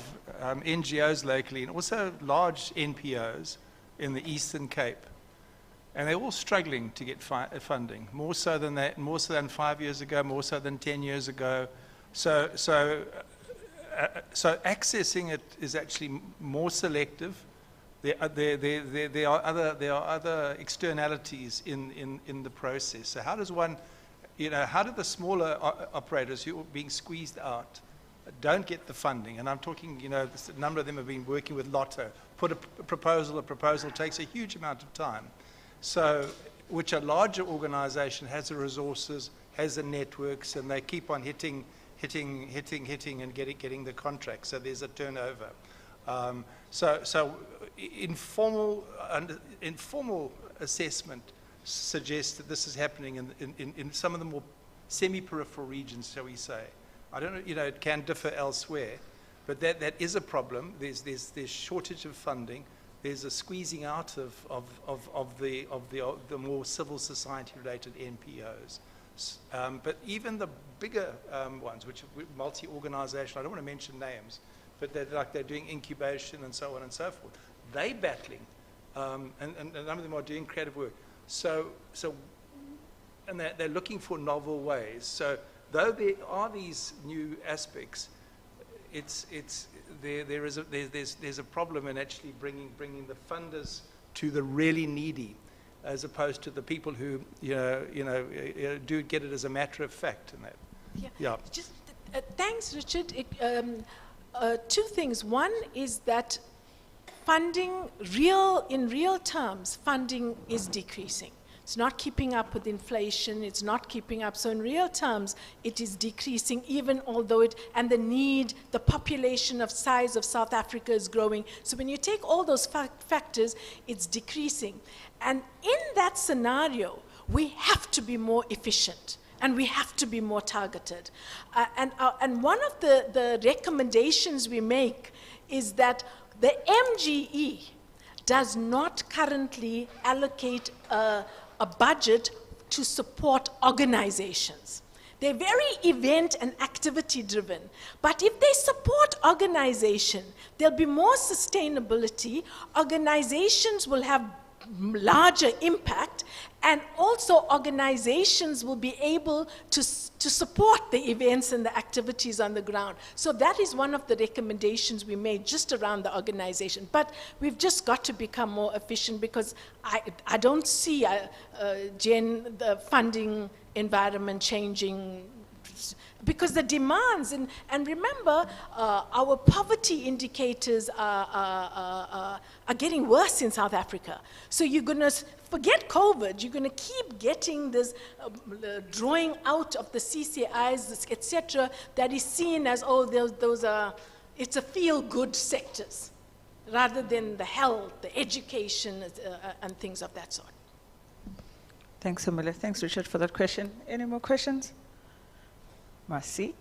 NGOs locally, and also large NPOs in the Eastern Cape, and they're all struggling to get funding. More so than 5 years ago, more so than 10 years ago. So accessing it is actually more selective. There are other externalities in the process. So how does one, how do the smaller operators who are being squeezed out don't get the funding? And I'm talking, a number of them have been working with Lotto. Put a proposal takes a huge amount of time. So, which a larger organization has the resources, has the networks, and they keep on hitting and getting the contract. So there's a turnover. So informal assessment suggests that this is happening in some of the more semi-peripheral regions, shall we say. I don't know, it can differ elsewhere, but that is a problem. There's shortage of funding. There's a squeezing out of the more civil society related NPOs. But even the bigger ones, which are multi-organizational, I don't want to mention names, but they're doing incubation and so on and so forth. They're battling, and a number of them are doing creative work. And they're looking for novel ways. So though there are these new aspects, there's a problem in actually bringing the funders to the really needy, as opposed to the people who do get it as a matter of fact. And that, yeah. Just thanks, Richard. Two things. One is that funding, in real terms, funding is decreasing. It's not keeping up with inflation. It's not keeping up. So in real terms, it is decreasing, even although the population of size of South Africa is growing. So when you take all those factors, it's decreasing. And in that scenario, we have to be more efficient. And we have to be more targeted. And one of the recommendations we make is that the MGE does not currently allocate a budget to support organizations. They're very event and activity driven. But if they support organization, there'll be more sustainability. Organizations will have larger impact, and also organizations will be able to support the events and the activities on the ground. So that is one of the recommendations we made just around the organization. But we've just got to become more efficient, because I don't see, Jen, the funding environment changing, because the demands, and remember, our poverty indicators are getting worse in South Africa. So you're going to forget COVID, you're going to keep getting this drawing out of the CCIs, etc., that is seen as, it's a feel-good sectors, rather than the health, the education, and things of that sort. Thanks, Amula. Thanks, Richard, for that question. Any more questions? Mercy.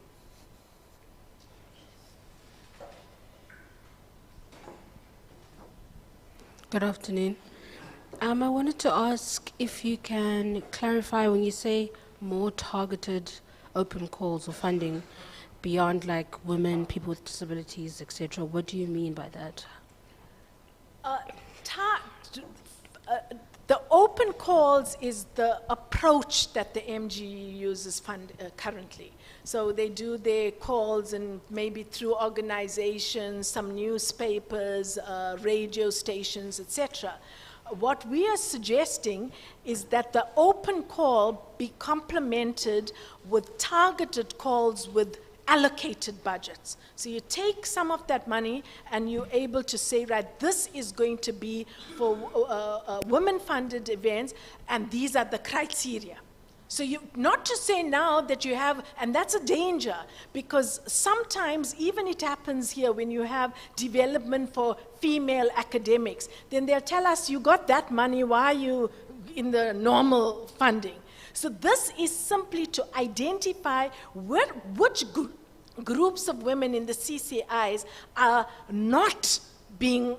Good afternoon. I wanted to ask if you can clarify when you say more targeted open calls or funding beyond like women, people with disabilities, etc. What do you mean by that? The open calls is the approach that the MGE uses currently. So they do their calls, and maybe through organizations, some newspapers, radio stations, etc. What we are suggesting is that the open call be complemented with targeted calls with allocated budgets. So you take some of that money and you're able to say, right, this is going to be for women-funded events, and these are the criteria. So you, not to say now that you have, and that's a danger, because sometimes even it happens here when you have development for female academics, then they'll tell us, you got that money, why are you in the normal funding? So this is simply to identify which groups of women in the CCIs are not being,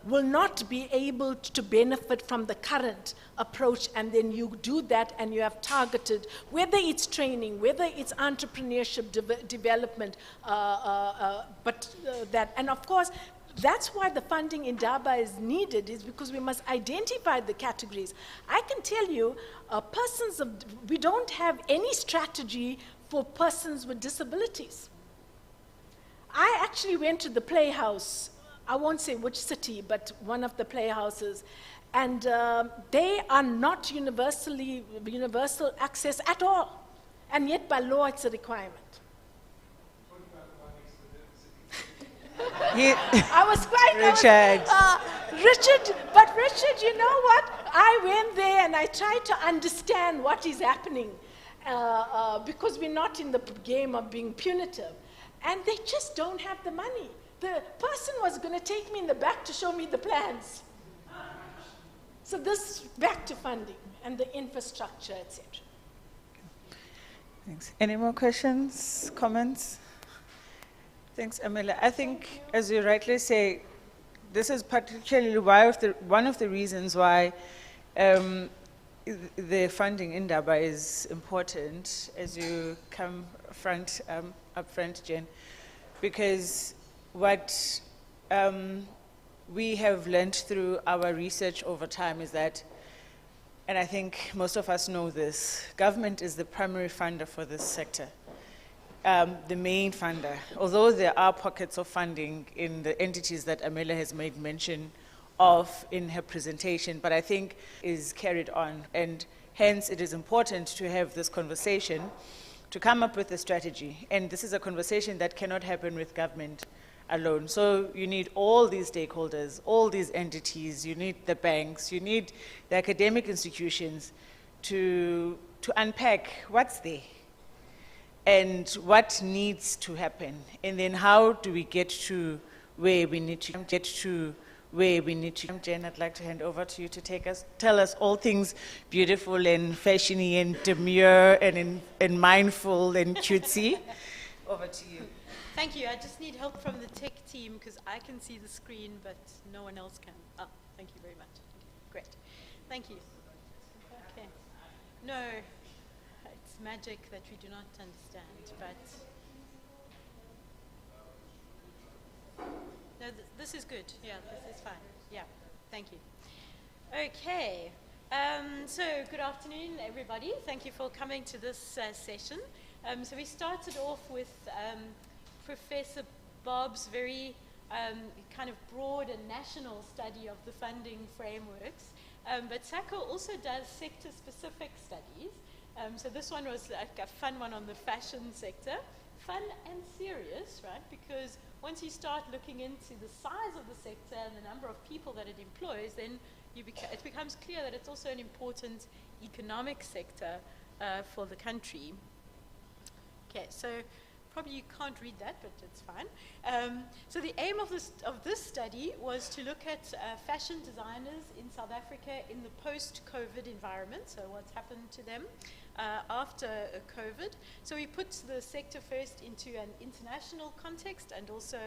will not be able to benefit from the current approach, and then you do that and you have targeted, whether it's training, whether it's entrepreneurship development, that, and of course, that's why the funding in DABA is needed, is because we must identify the categories. I can tell you, we don't have any strategy for persons with disabilities. I actually went to the Playhouse, I won't say which city, but one of the playhouses, and they are not universal access at all, and yet by law it's a requirement. I was quite Richard, but Richard, you know what? I went there and I tried to understand what is happening, because we're not in the game of being punitive, and they just don't have the money. The person was going to take me in the back to show me the plans. So this back to funding and the infrastructure, etc. Thanks. Any more questions, comments? Thanks, Amela. I think, as you rightly say, this is particularly one of the reasons why the funding in DABA is important, as you come up front, Jen, because what we have learned through our research over time is that, and I think most of us know this, government is the primary funder for this sector, the main funder. Although there are pockets of funding in the entities that Amela has made mention of in her presentation, but I think is carried on, and hence it is important to have this conversation to come up with a strategy. And this is a conversation that cannot happen with government alone. So you need all these stakeholders, all these entities, you need the banks, you need the academic institutions to unpack what's there and what needs to happen. And then how do we get to where we need to get to Jen, I'd like to hand over to you to tell us all things beautiful and fashiony and demure and mindful and cutesy. Over to you. Thank you. I just need help from the tech team because I can see the screen, but no one else can. Oh, thank you very much. Great. Thank you. Okay. No, it's magic that we do not understand, but no, this is good. Yeah, this is fine. Yeah, thank you. Okay. So good afternoon, everybody. Thank you for coming to this session. So we started off with Professor Bob's very kind of broad and national study of the funding frameworks. But SACO also does sector-specific studies. So this one was like a fun one on the fashion sector. Fun and serious, right? Because once you start looking into the size of the sector and the number of people that it employs, then it becomes clear that it's also an important economic sector for the country. Okay, so probably you can't read that, but it's fine. So the aim of this study was to look at fashion designers in South Africa in the post-COVID environment, so what's happened to them after COVID. So we put the sector first into an international context and also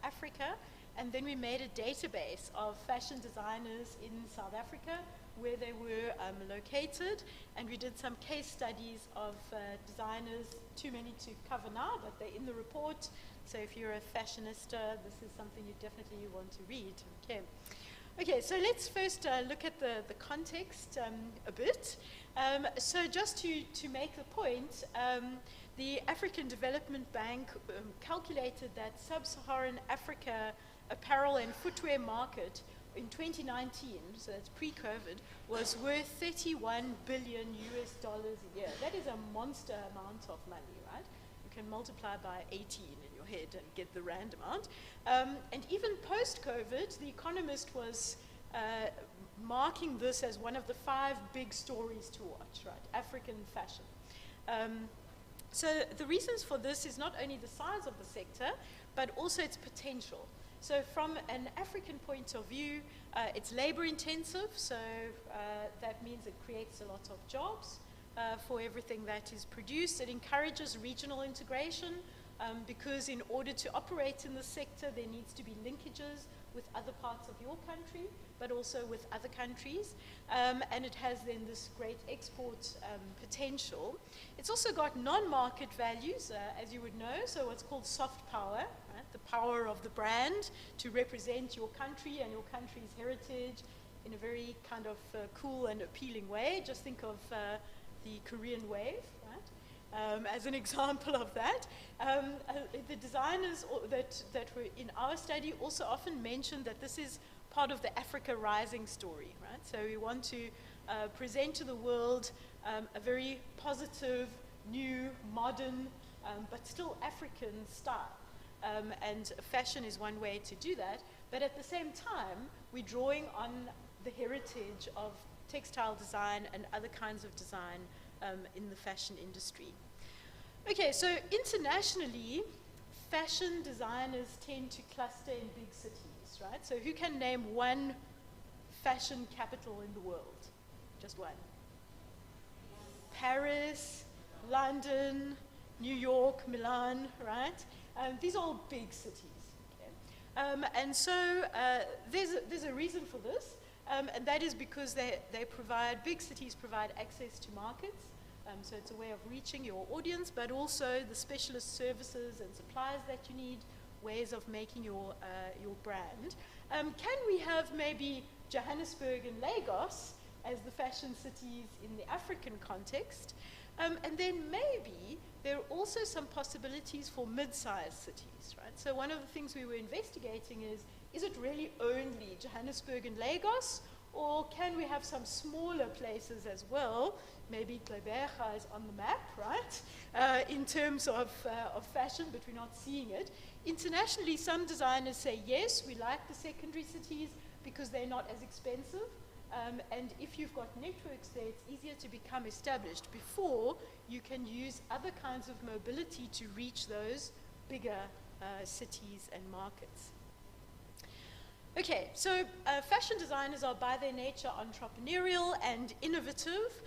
Africa, and then we made a database of fashion designers in South Africa, where they were located, and we did some case studies of designers, too many to cover now, but they're in the report, so if you're a fashionista, this is something you definitely want to read. Okay, so let's first look at the context a bit. So just to make the point, the African Development Bank calculated that sub-Saharan Africa apparel and footwear market in 2019, so that's pre-COVID, was worth 31 billion US dollars a year. That is a monster amount of money, right? You can multiply by 18 in your head and get the rand amount. And even post-COVID, The Economist was marking this as one of the 5 big stories to watch, right? African fashion. So the reasons for this is not only the size of the sector, but also its potential. So from an African point of view, it's labor intensive, so that means it creates a lot of jobs for everything that is produced. It encourages regional integration because in order to operate in the sector, there needs to be linkages with other parts of your country, but also with other countries. And it has then this great export potential. It's also got non-market values, as you would know, so what's called soft power, right? The power of the brand to represent your country and your country's heritage in a very kind of cool and appealing way. Just think of the Korean wave, right? As an example of that. The designers that were in our study also often mentioned that this is part of the Africa Rising story, right? So we want to present to the world a very positive, new, modern, but still African style. And fashion is one way to do that. But at the same time, we're drawing on the heritage of textile design and other kinds of design in the fashion industry. Okay, so internationally, fashion designers tend to cluster in big cities, right? So who can name one fashion capital in the world? Just one. Paris, London, New York, Milan, right? These are all big cities. Okay? And so there's a reason for this, and that is because big cities provide access to markets. So it's a way of reaching your audience, but also the specialist services and supplies that you need, ways of making your brand. Can we have maybe Johannesburg and Lagos as the fashion cities in the African context? And then maybe there are also some possibilities for mid-sized cities, right? So one of the things we were investigating is it really only Johannesburg and Lagos, or can we have some smaller places as well? Maybe Gqeberha is on the map, right? In terms of fashion, but we're not seeing it. Internationally, some designers say, yes, we like the secondary cities because they're not as expensive. And if you've got networks there, it's easier to become established before you can use other kinds of mobility to reach those bigger cities and markets. Okay, so fashion designers are by their nature entrepreneurial and innovative,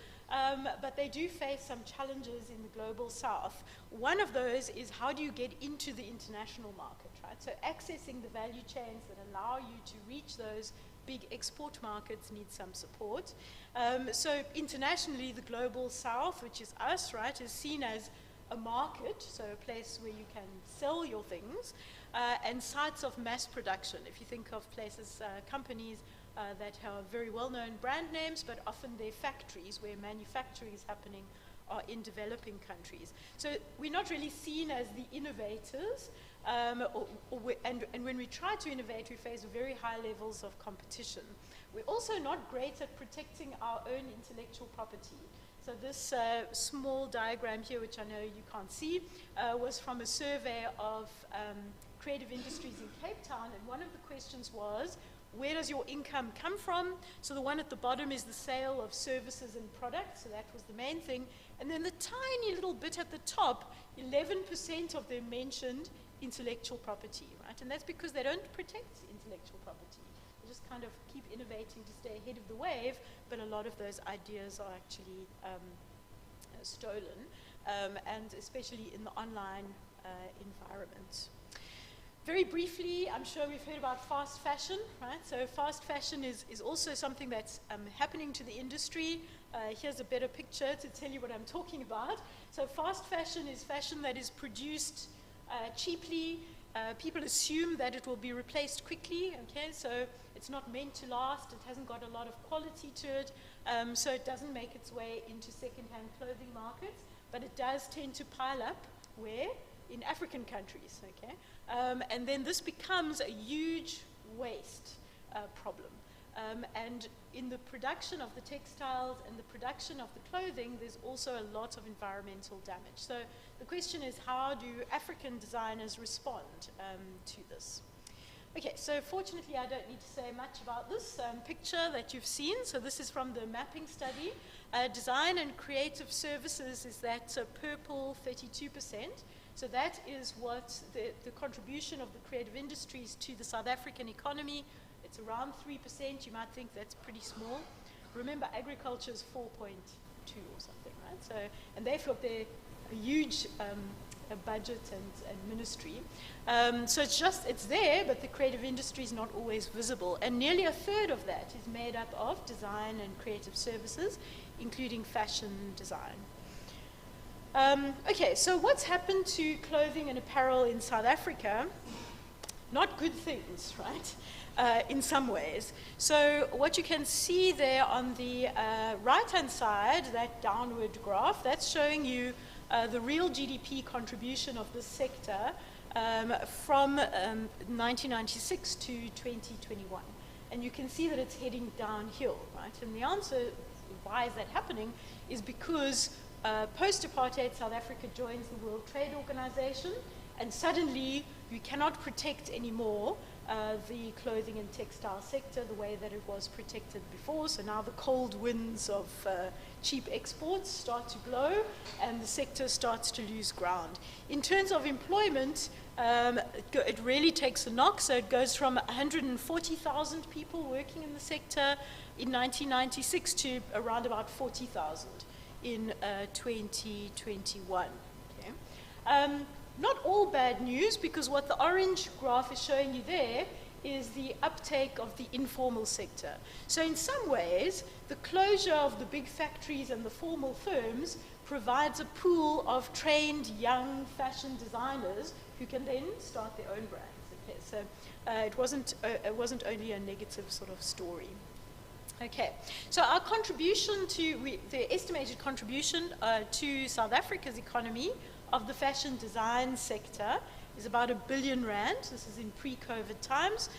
but they do face some challenges in the global south. One of those is how do you get into the international market, right? So accessing the value chains that allow you to reach those big export markets needs some support. So internationally, the global south, which is us, right, is seen as a market, so a place where you can sell your things, and sites of mass production. If you think of places, companies that have very well-known brand names, but often they're factories where manufacturing is happening are in developing countries. So we're not really seen as the innovators, and when we try to innovate, we face very high levels of competition. We're also not great at protecting our own intellectual property. So this small diagram here, which I know you can't see, was from a survey of creative industries in Cape Town, and one of the questions was, where does your income come from? So the one at the bottom is the sale of services and products, so that was the main thing. And then the tiny little bit at the top, 11% of them mentioned intellectual property, right? And that's because they don't protect intellectual property. They just kind of keep innovating to stay ahead of the wave, but a lot of those ideas are actually stolen, and especially in the online environment. Very briefly, I'm sure we've heard about fast fashion, right? So fast fashion is also something that's happening to the industry. Here's a better picture to tell you what I'm talking about. So fast fashion is fashion that is produced cheaply. People assume that it will be replaced quickly, okay? So it's not meant to last. It hasn't got a lot of quality to it. So it doesn't make its way into second-hand clothing markets, but it does tend to pile up where? In African countries, okay? And then this becomes a huge waste problem. And in the production of the textiles and the production of the clothing, there's also a lot of environmental damage. So the question is, how do African designers respond to this? Okay, so fortunately I don't need to say much about this picture that you've seen. So this is from the mapping study. Design and creative services is that purple 32%. So that is what the contribution of the creative industries to the South African economy. It's around 3%. You might think that's pretty small. Remember, agriculture is 4.2 or something, right? So, and they've got their huge a budget and ministry. So it's there, but the creative industry is not always visible. And nearly a third of that is made up of design and creative services, including fashion design. Okay, so what's happened to clothing and apparel in South Africa? Not good things, right? In some ways. So what you can see there on the right-hand side, that downward graph, that's showing you the real GDP contribution of this sector from 1996 to 2021. And you can see that it's heading downhill, right? And the answer, why is that happening, is because post-apartheid South Africa joins the World Trade Organization, and suddenly you cannot protect anymore the clothing and textile sector the way that it was protected before. So now the cold winds of cheap exports start to blow and the sector starts to lose ground. In terms of employment, it really takes a knock. So it goes from 140,000 people working in the sector in 1996 to around about 40,000 in 2021. Okay. Not all bad news, because what the orange graph is showing you there is the uptake of the informal sector. So in some ways, the closure of the big factories and the formal firms provides a pool of trained young fashion designers who can then start their own brands. Okay, so it wasn't only a negative sort of story. Okay, so our contribution the estimated contribution to South Africa's economy of the fashion design sector is about R1 billion. This is in pre-COVID times,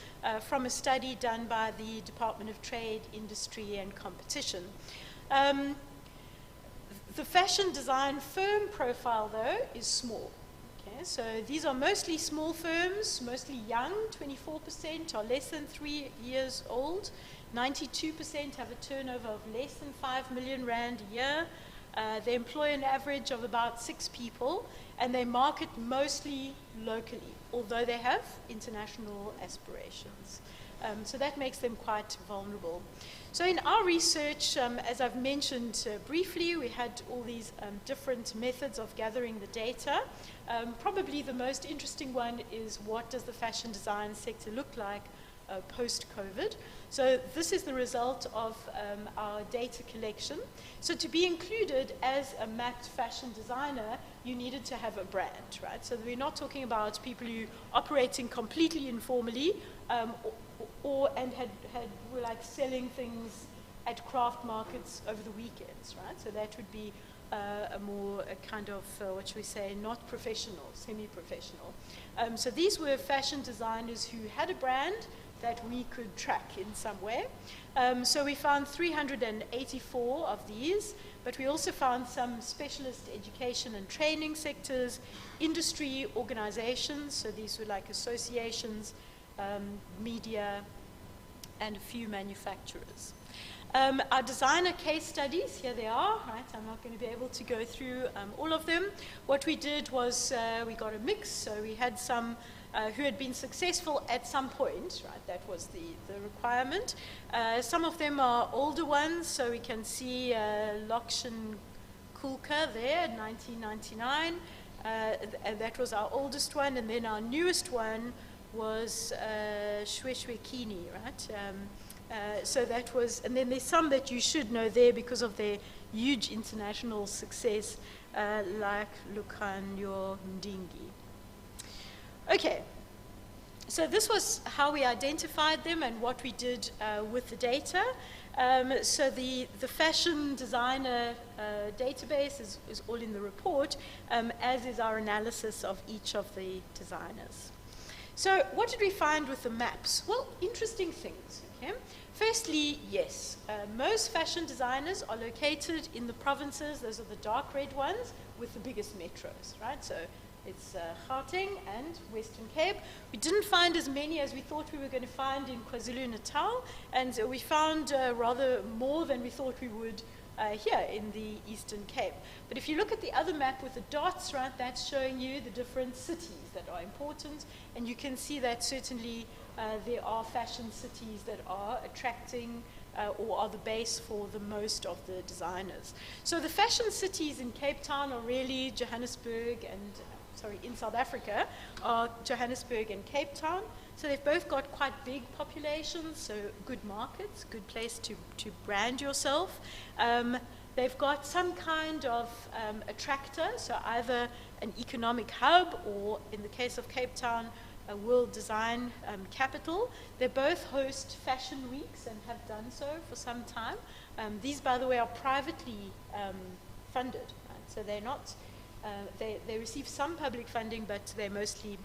from a study done by the Department of Trade, Industry and Competition. The fashion design firm profile, though, is small. Okay, so these are mostly small firms, mostly young, 24% are less than 3 years old, 92% have a turnover of less than R5 million a year. They employ an average of about 6 people, and they market mostly locally, although they have international aspirations. So that makes them quite vulnerable. So in our research, as I've mentioned briefly, we had all these different methods of gathering the data. Probably the most interesting one is, what does the fashion design sector look like post-COVID? So this is the result of our data collection. So to be included as a mapped fashion designer, you needed to have a brand, right? So we're not talking about people who are operating completely informally and were like selling things at craft markets over the weekends, right? So that would be a kind of, what should we say, not professional, semi-professional. So these were fashion designers who had a brand that we could track in some way. So we found 384 of these, but we also found some specialist education and training sectors, industry organizations, so these were like associations, media, and a few manufacturers. Our designer case studies, here they are, right? I'm not going to be able to go through all of them. What we did was we got a mix, so we had some who had been successful at some point, right? That was the requirement. Some of them are older ones, so we can see Lakshan Kulka there, 1999, and that was our oldest one, and then our newest one was Shweshwe Kini, right? So that was, and then there's some that you should know there because of their huge international success, like Lukanyo Ndingi. Okay, so this was how we identified them and what we did with the data. So the fashion designer database is all in the report, as is our analysis of each of the designers. So what did we find with the maps? Well, interesting things. Okay? Firstly, yes, most fashion designers are located in the provinces. Those are the dark red ones with the biggest metros, right? So It's Gauteng and Western Cape. We didn't find as many as we thought we were going to find in KwaZulu-Natal, and we found rather more than we thought we would here in the Eastern Cape. But if you look at the other map with the dots, right, that's showing you the different cities that are important, and you can see that certainly there are fashion cities that are attracting or are the base for the most of the designers. So the fashion cities in Cape Town are really Johannesburg and, in South Africa, are Johannesburg and Cape Town. So they've both got quite big populations, so good markets, good place to brand yourself. They've got some kind of attractor, so either an economic hub or, in the case of Cape Town, a world design capital. They both host fashion weeks and have done so for some time. These, by the way, are privately funded, right? So they're not, they receive some public funding, but they're mostly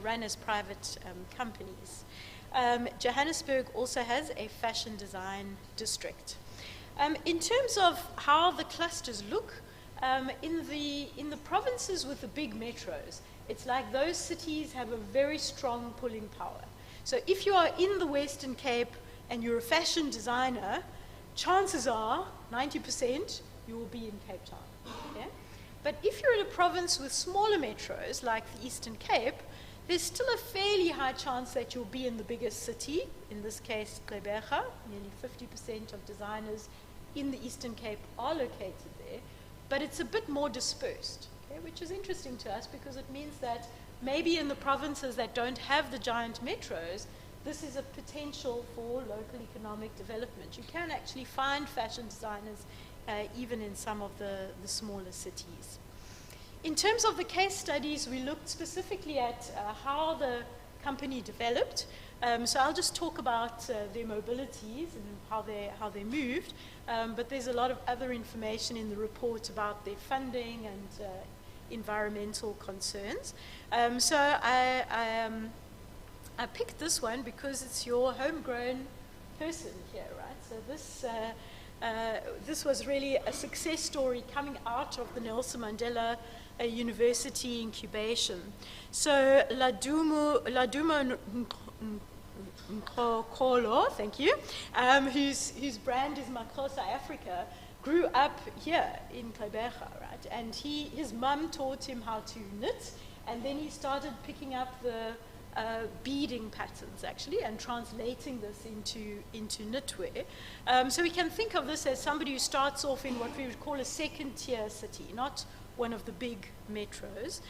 run as private companies. Johannesburg also has a fashion design district. In terms of how the clusters look, in the provinces with the big metros, it's like those cities have a very strong pulling power. So if you are in the Western Cape and you're a fashion designer, chances are 90% you will be in Cape Town. Okay? But if you're in a province with smaller metros like the Eastern Cape, there's still a fairly high chance that you'll be in the biggest city, in this case, Gqeberha. Nearly 50% of designers in the Eastern Cape are located there, but it's a bit more dispersed, okay, which is interesting to us because it means that maybe in the provinces that don't have the giant metros, this is a potential for local economic development. You can actually find fashion designers even in some of the smaller cities. In terms of the case studies, we looked specifically at how the company developed. So I'll just talk about their mobilities and how they moved. But there's a lot of other information in the report about their funding and environmental concerns. So I picked this one because it's your homegrown person here, right? So this was really a success story coming out of the Nelson Mandela University incubation. So Ladumo Nkolo, thank you, whose brand is Makosa Africa, grew up here in Gqeberha, right? And his mum taught him how to knit, and then he started picking up the beading patterns, actually, and translating this into knitwear. So we can think of this as somebody who starts off in what we would call a second-tier city, not one of the big metros.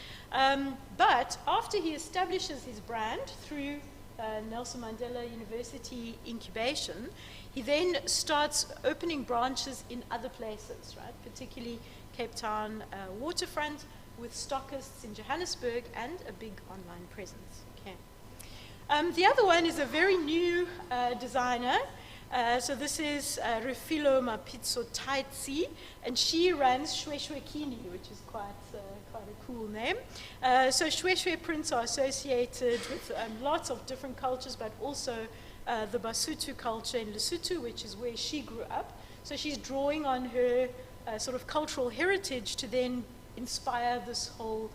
But after he establishes his brand through Nelson Mandela University incubation, he then starts opening branches in other places, right? Particularly Cape Town waterfront, with stockists in Johannesburg and a big online presence. Okay. The other one is a very new designer. So this is Refilo Mapitso Taitsi, and she runs Shweshwekini, which is quite a cool name. So Shweshwe prints are associated with lots of different cultures, but also the Basotho culture in Lesotho, which is where she grew up. So she's drawing on her sort of cultural heritage to then inspire this whole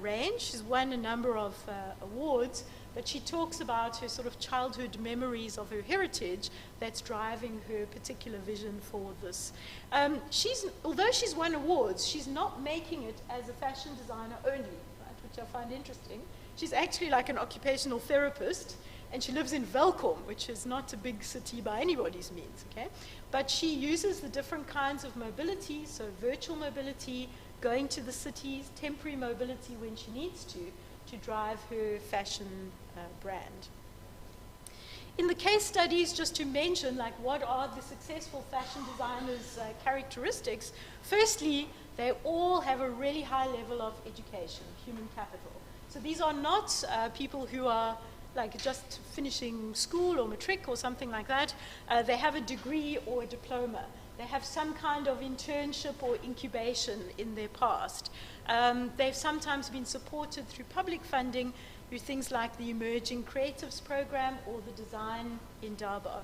range. She's won a number of awards, but she talks about her sort of childhood memories of her heritage that's driving her particular vision for this. Although she's won awards, she's not making it as a fashion designer only, right, which I find interesting. She's actually like an occupational therapist, and she lives in Welkom, which is not a big city by anybody's means, okay? But she uses the different kinds of mobility, so virtual mobility, going to the cities, temporary mobility when she needs to drive her fashion brand. In the case studies, just to mention, like, what are the successful fashion designers' characteristics? Firstly, they all have a really high level of education, human capital. So these are not people who are like just finishing school or matric or something like that. They have a degree or a diploma. They have some kind of internship or incubation in their past. They've sometimes been supported through public funding through things like the Emerging Creatives Program or the Design Indaba.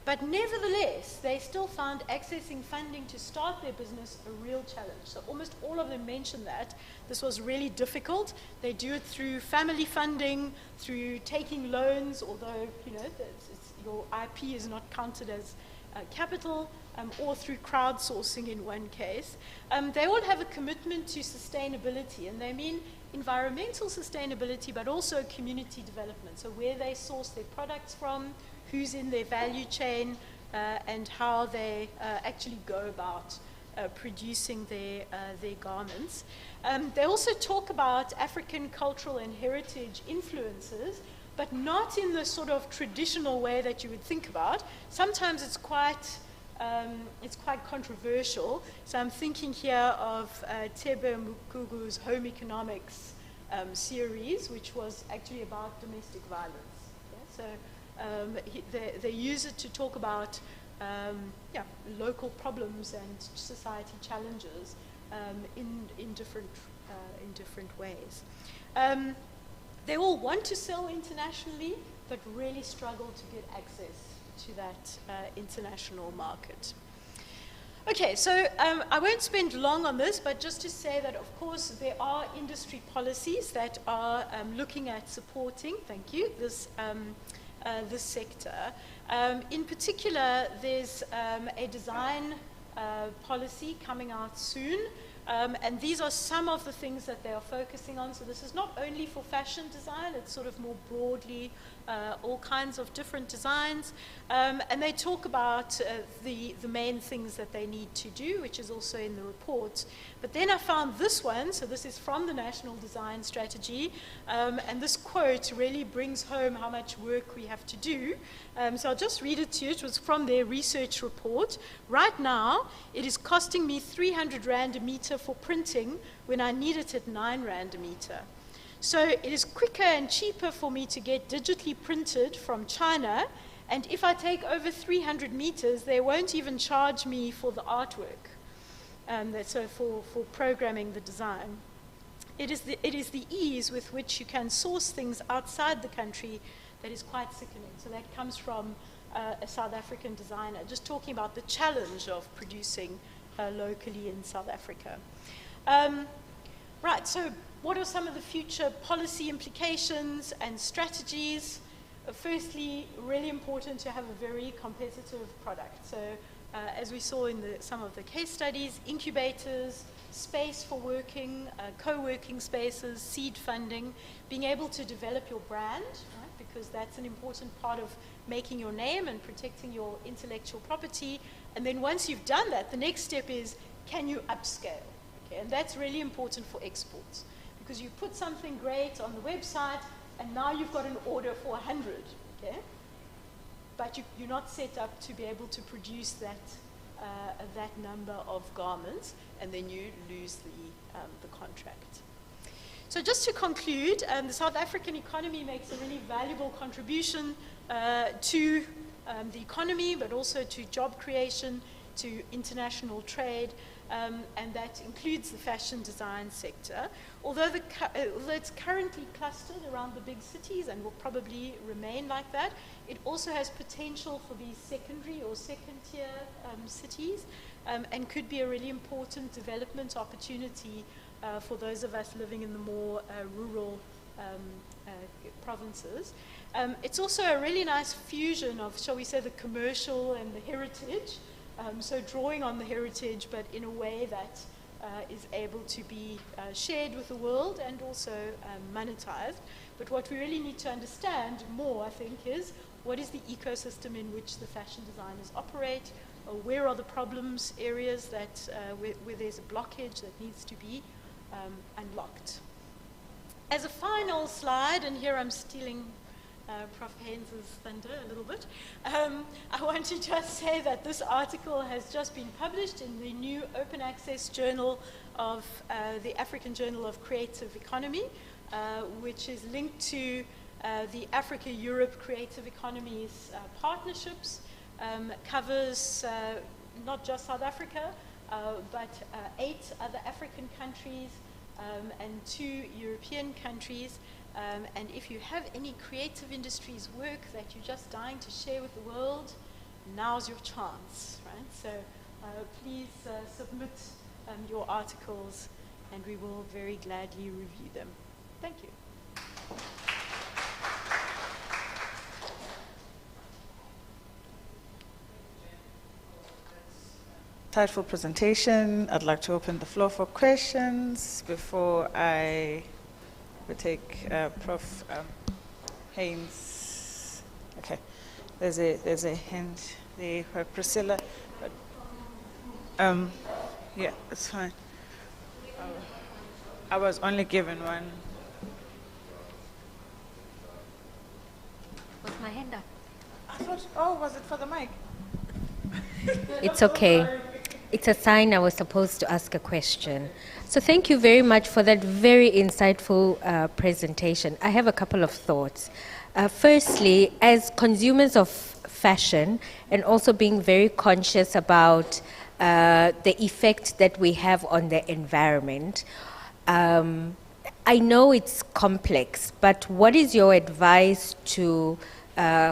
But nevertheless, they still found accessing funding to start their business a real challenge. So almost all of them mentioned that this was really difficult. They do it through family funding, through taking loans, although your IP is not counted as capital, or through crowdsourcing in one case. They all have a commitment to sustainability, and they mean environmental sustainability, but also community development. So where they source their products from, who's in their value chain, and how they actually go about producing their garments. They also talk about African cultural and heritage influences, but not in the sort of traditional way that you would think about. Sometimes it's quite controversial. So I'm thinking here of Tebe Mukugu's Home Economics series, which was actually about domestic violence. Okay? So they use it to talk about local problems and society challenges in different ways. They all want to sell internationally, but really struggle to get access to that international market. Okay, so I won't spend long on this, but just to say that, of course, there are industry policies that are looking at supporting, thank you, this sector. In particular, there's a design policy coming out soon, and these are some of the things that they are focusing on. So this is not only for fashion design, it's sort of more broadly all kinds of different designs. And they talk about the main things that they need to do, which is also in the report. But then I found this one, so this is from the National Design Strategy, and this quote really brings home how much work we have to do. So I'll just read it to you. It was from their research report. Right now, it is costing me 300 Rand a meter for printing when I need it at 9 Rand a meter. So it is quicker and cheaper for me to get digitally printed from China, and if I take over 300 meters, they won't even charge me for the artwork, so for programming the design. It is the ease with which you can source things outside the country that is quite sickening. So that comes from a South African designer, just talking about the challenge of producing locally in South Africa. Right, so what are some of the future policy implications and strategies? Firstly, really important to have a very competitive product. So as we saw in some of the case studies, incubators, space for working, co-working spaces, seed funding, being able to develop your brand, right, because that's an important part of making your name and protecting your intellectual property. And then once you've done that, the next step is, can you upscale? Okay, and that's really important for exports, because you put something great on the website, and now you've got an order for 100, okay? But you're not set up to be able to produce that number of garments, and then you lose the contract. So just to conclude, the South African economy makes a really valuable contribution to the economy, but also to job creation, to international trade, and that includes the fashion design sector. Although it's currently clustered around the big cities and will probably remain like that, it also has potential for these secondary or second-tier cities, and could be a really important development opportunity for those of us living in the more rural provinces. It's also a really nice fusion of, shall we say, the commercial and the heritage. So drawing on the heritage, but in a way that is able to be shared with the world and also monetized. But what we really need to understand more, I think, is what is the ecosystem in which the fashion designers operate? Where are the problems areas that where there's a blockage that needs to be unlocked? As a final slide, and here I'm stealing Prof. Haynes's thunder a little bit. I want to just say that this article has just been published in the new open access journal of the African Journal of Creative Economy, which is linked to the Africa-Europe Creative Economies partnerships, covers not just South Africa, but 8 other African countries and 2 European countries. And if you have any creative industries work that you're just dying to share with the world, now's your chance, right? So please submit your articles and we will very gladly review them. Thank you. Insightful presentation. I'd like to open the floor for questions before I would take Prof. Haynes. Okay, there's a hand there for Priscilla. But, yeah, it's fine. I was only given one. Was my hand up? I thought, oh, was it for the mic? It's okay. It's a sign I was supposed to ask a question. So thank you very much for that very insightful presentation. I have a couple of thoughts. Firstly, as consumers of fashion and also being very conscious about the effect that we have on the environment, I know it's complex, but what is your advice to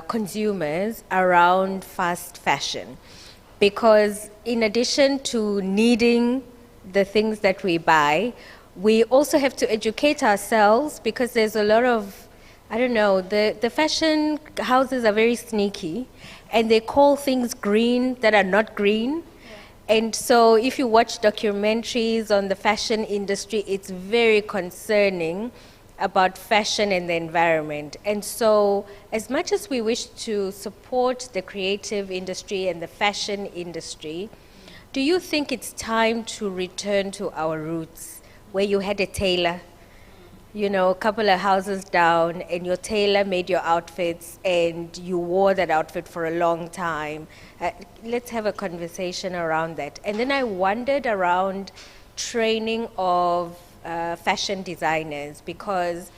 consumers around fast fashion? Because in addition to needing the things that we buy, we also have to educate ourselves because there's a lot of, I don't know, the fashion houses are very sneaky and they call things green that are not green. And so if you watch documentaries on the fashion industry, it's very concerning about fashion and the environment. And so as much as we wish to support the creative industry and the fashion industry, do you think it's time to return to our roots, where you had a tailor, you know, a couple of houses down, and your tailor made your outfits and you wore that outfit for a long time? Let's have a conversation around that. And then I wondered around training of fashion designers, because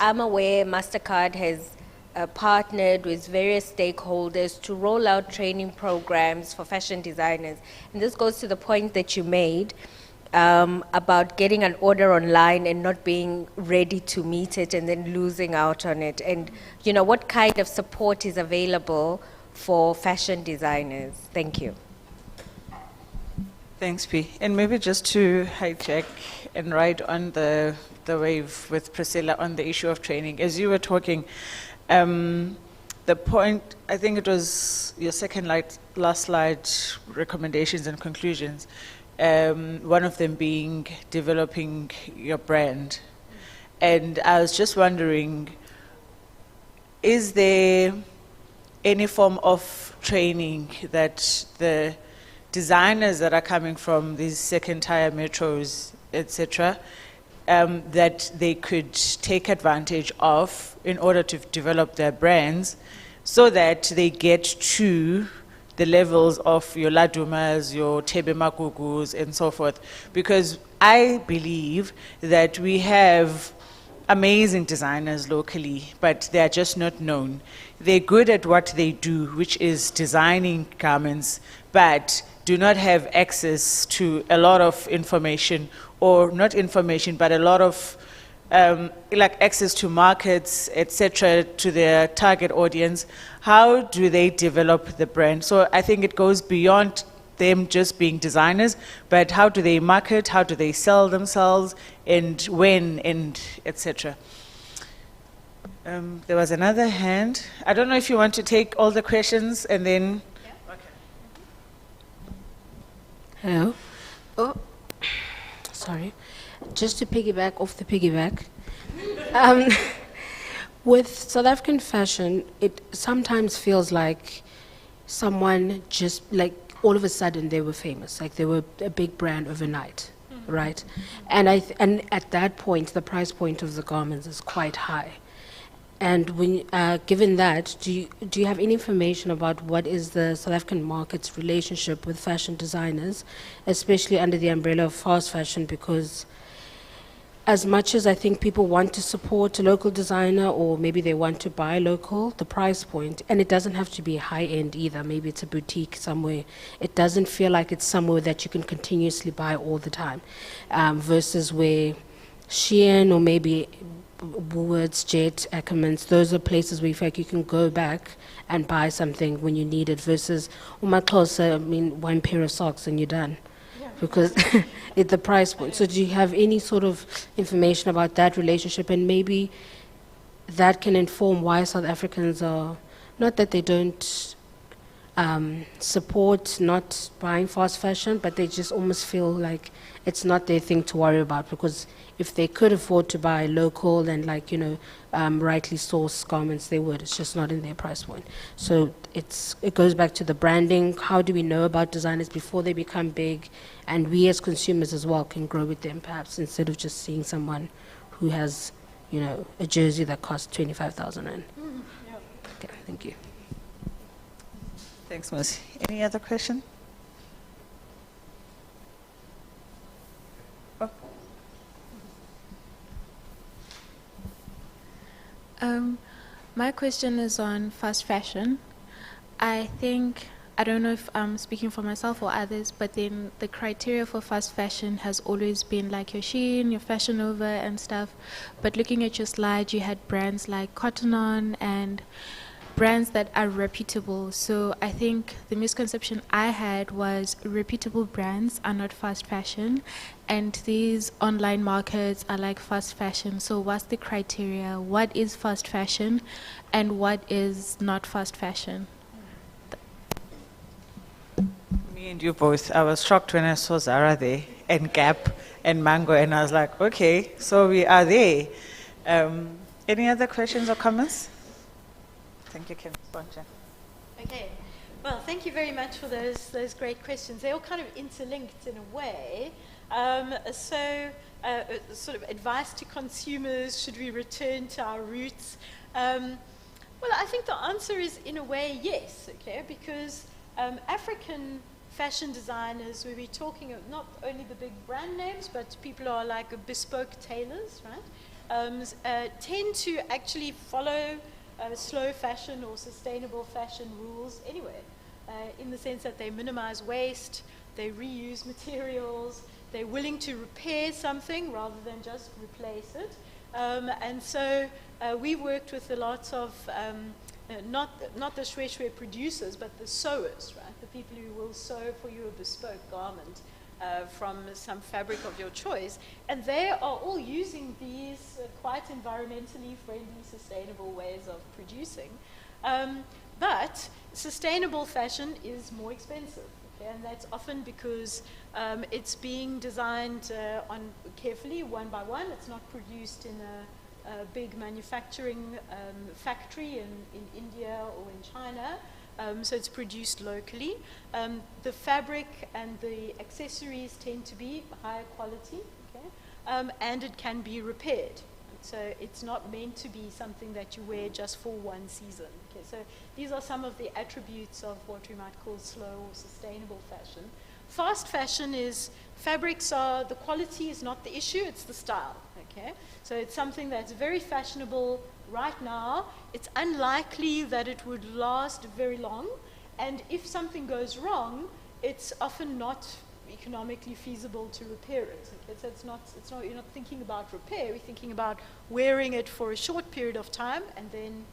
I'm aware MasterCard has partnered with various stakeholders to roll out training programs for fashion designers. And this goes to the point that you made about getting an order online and not being ready to meet it and then losing out on it. And, you know, what kind of support is available for fashion designers? Thank you. Thanks, P. And maybe just to hijack and ride on the wave with Priscilla on the issue of training. As you were talking, the point, I think it was your second last slide, recommendations and conclusions, one of them being developing your brand. And I was just wondering, is there any form of training that the designers that are coming from these second-tier metros, etc., that they could take advantage of in order to develop their brands so that they get to the levels of your Ladumas, your Tebe Magugus, and so forth? Because I believe that we have amazing designers locally, but they are just not known. They're good at what they do, which is designing garments, but do not have access to a lot of information, or not information, but a lot of like access to markets, etc., to their target audience. How do they develop the brand? So I think it goes beyond them just being designers, but how do they market, how do they sell themselves, and when, and etc. There was another hand. I don't know if you want to take all the questions and then... Hello. Oh, sorry. Just to piggyback off the piggyback, with South African fashion, it sometimes feels like someone just, like, all of a sudden they were famous, like they were a big brand overnight, right? And and at that point, the price point of the garments is quite high. And when, given that, do you have any information about what is the South African market's relationship with fashion designers, especially under the umbrella of fast fashion? Because as much as I think people want to support a local designer, or maybe they want to buy local, the price point, and it doesn't have to be high-end either, maybe it's a boutique somewhere, it doesn't feel like it's somewhere that you can continuously buy all the time, versus where Shein or maybe Woolworths, Jet, Ackermans, those are places where in fact you can go back and buy something when you need it versus, my clothes, I mean, one pair of socks and you're done. Because it's the price point. So do you have any sort of information about that relationship, and maybe that can inform why South Africans are, not that they don't support not buying fast fashion, but they just almost feel like it's not their thing to worry about, because if they could afford to buy local and rightly sourced garments, they would. It's just not in their price point. So it goes back to the branding. How do we know about designers before they become big, and we as consumers as well can grow with them, perhaps, instead of just seeing someone who has a jersey that costs 25,000 rand. Okay, thank you. Thanks, Mercy. Any other question? Oh. My question is on fast fashion. I don't know if I'm speaking for myself or others, but then the criteria for fast fashion has always been like your Shein, your Fashion Nova and stuff. But looking at your slide, you had brands like Cotton On and brands that are reputable. So I think the misconception I had was reputable brands are not fast fashion, and these online markets are like fast fashion. So what's the criteria? What is fast fashion and what is not fast fashion? Me and you both. I was shocked when I saw Zara there, and Gap, and Mango, and I was like, okay, so we are there. Any other questions or comments? Thank you, Kim. Okay. Well, thank you very much for those great questions. They're all kind of interlinked in a way. Sort of advice to consumers, should we return to our roots? Well, I think the answer is, in a way, yes, okay, because African fashion designers, where we're talking of not only the big brand names, but people who are like bespoke tailors, right, tend to actually follow slow fashion or sustainable fashion rules anyway, in the sense that they minimize waste, they reuse materials, they're willing to repair something rather than just replace it. And so we worked with a lot of, not the shwe producers, but the sewers, right? The people who will sew for you a bespoke garment from some fabric of your choice. And they are all using these quite environmentally friendly, sustainable ways of producing. But sustainable fashion is more expensive. And that's often because it's being designed carefully, one by one. It's not produced in a big manufacturing factory in India or in China. So it's produced locally. The fabric and the accessories tend to be higher quality, okay? And it can be repaired. So it's not meant to be something that you wear just for one season. Okay, so these are some of the attributes of what we might call slow or sustainable fashion. Fast fashion is, the quality is not the issue, it's the style. Okay, so it's something that's very fashionable right now. It's unlikely that it would last very long, and if something goes wrong, it's often not economically feasible to repair it. Okay? So you're not thinking about repair, you're thinking about wearing it for a short period of time and then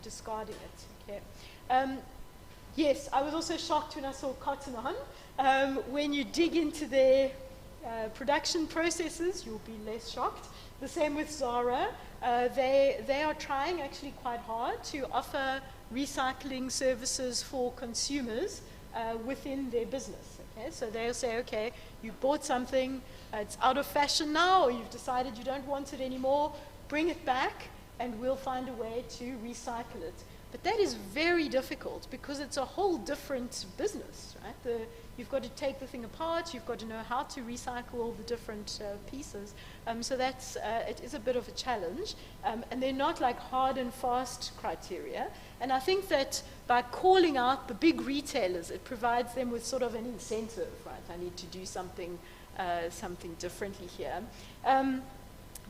discarding it. Okay? Yes, I was also shocked when I saw Cotton On. When you dig into their production processes, you'll be less shocked. The same with Zara. They are trying actually quite hard to offer recycling services for consumers within their business. Okay? So they'll say, okay, you bought something, it's out of fashion now, or you've decided you don't want it anymore, bring it back and we'll find a way to recycle it. But that is very difficult because it's a whole different business, right? You've got to take the thing apart, you've got to know how to recycle all the different pieces. So it is a bit of a challenge. And they're not like hard and fast criteria. And I think that by calling out the big retailers, it provides them with sort of an incentive, right? I need to do something differently here.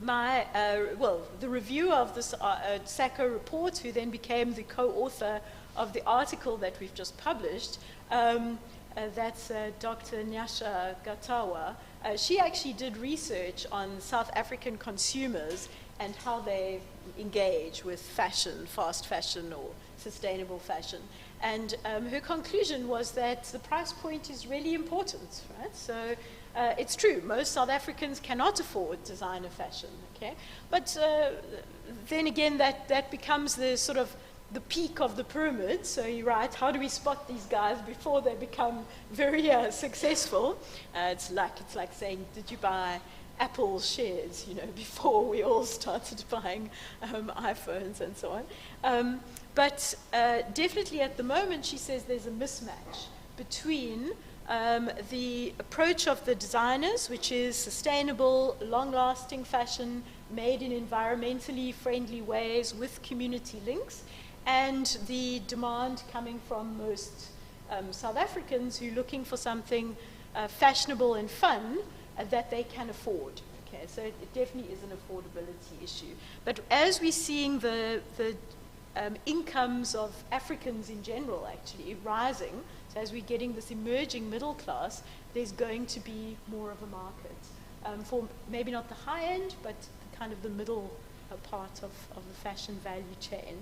The reviewer of this Sacco report, who then became the co-author of the article that we've just published, that's Dr. Nyasha Gatawa. She actually did research on South African consumers and how they engage with fashion, fast fashion or sustainable fashion. And her conclusion was that the price point is really important, right? So it's true, most South Africans cannot afford designer fashion, okay? But then again, that becomes the sort of the peak of the pyramid. So you're right, how do we spot these guys before they become very successful? It's like saying, did you buy Apple shares, before we all started buying iPhones and so on. But definitely at the moment, she says there's a mismatch between the approach of the designers, which is sustainable, long-lasting fashion made in environmentally friendly ways with community links, and the demand coming from most South Africans who are looking for something fashionable and fun that they can afford. Okay, so it definitely is an affordability issue. But as we're seeing the incomes of Africans in general actually rising, so as we're getting this emerging middle class, there's going to be more of a market for maybe not the high end, but kind of the middle part of the fashion value chain.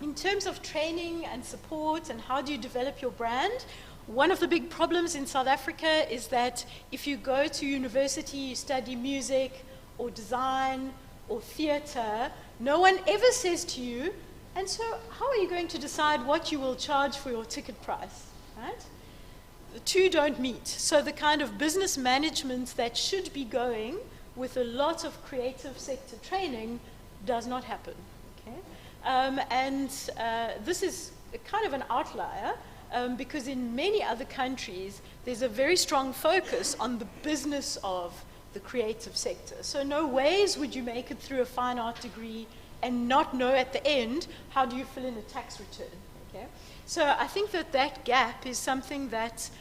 In terms of training and support and how do you develop your brand, one of the big problems in South Africa is that if you go to university, you study music or design or theater, no one ever says to you, and so how are you going to decide what you will charge for your ticket price, right? The two don't meet. So the kind of business management that should be going with a lot of creative sector training does not happen, okay? This is kind of an outlier, because in many other countries, there's a very strong focus on the business of the creative sector. So no ways would you make it through a fine art degree and not know at the end, how do you fill in a tax return, okay? So I think that gap is something that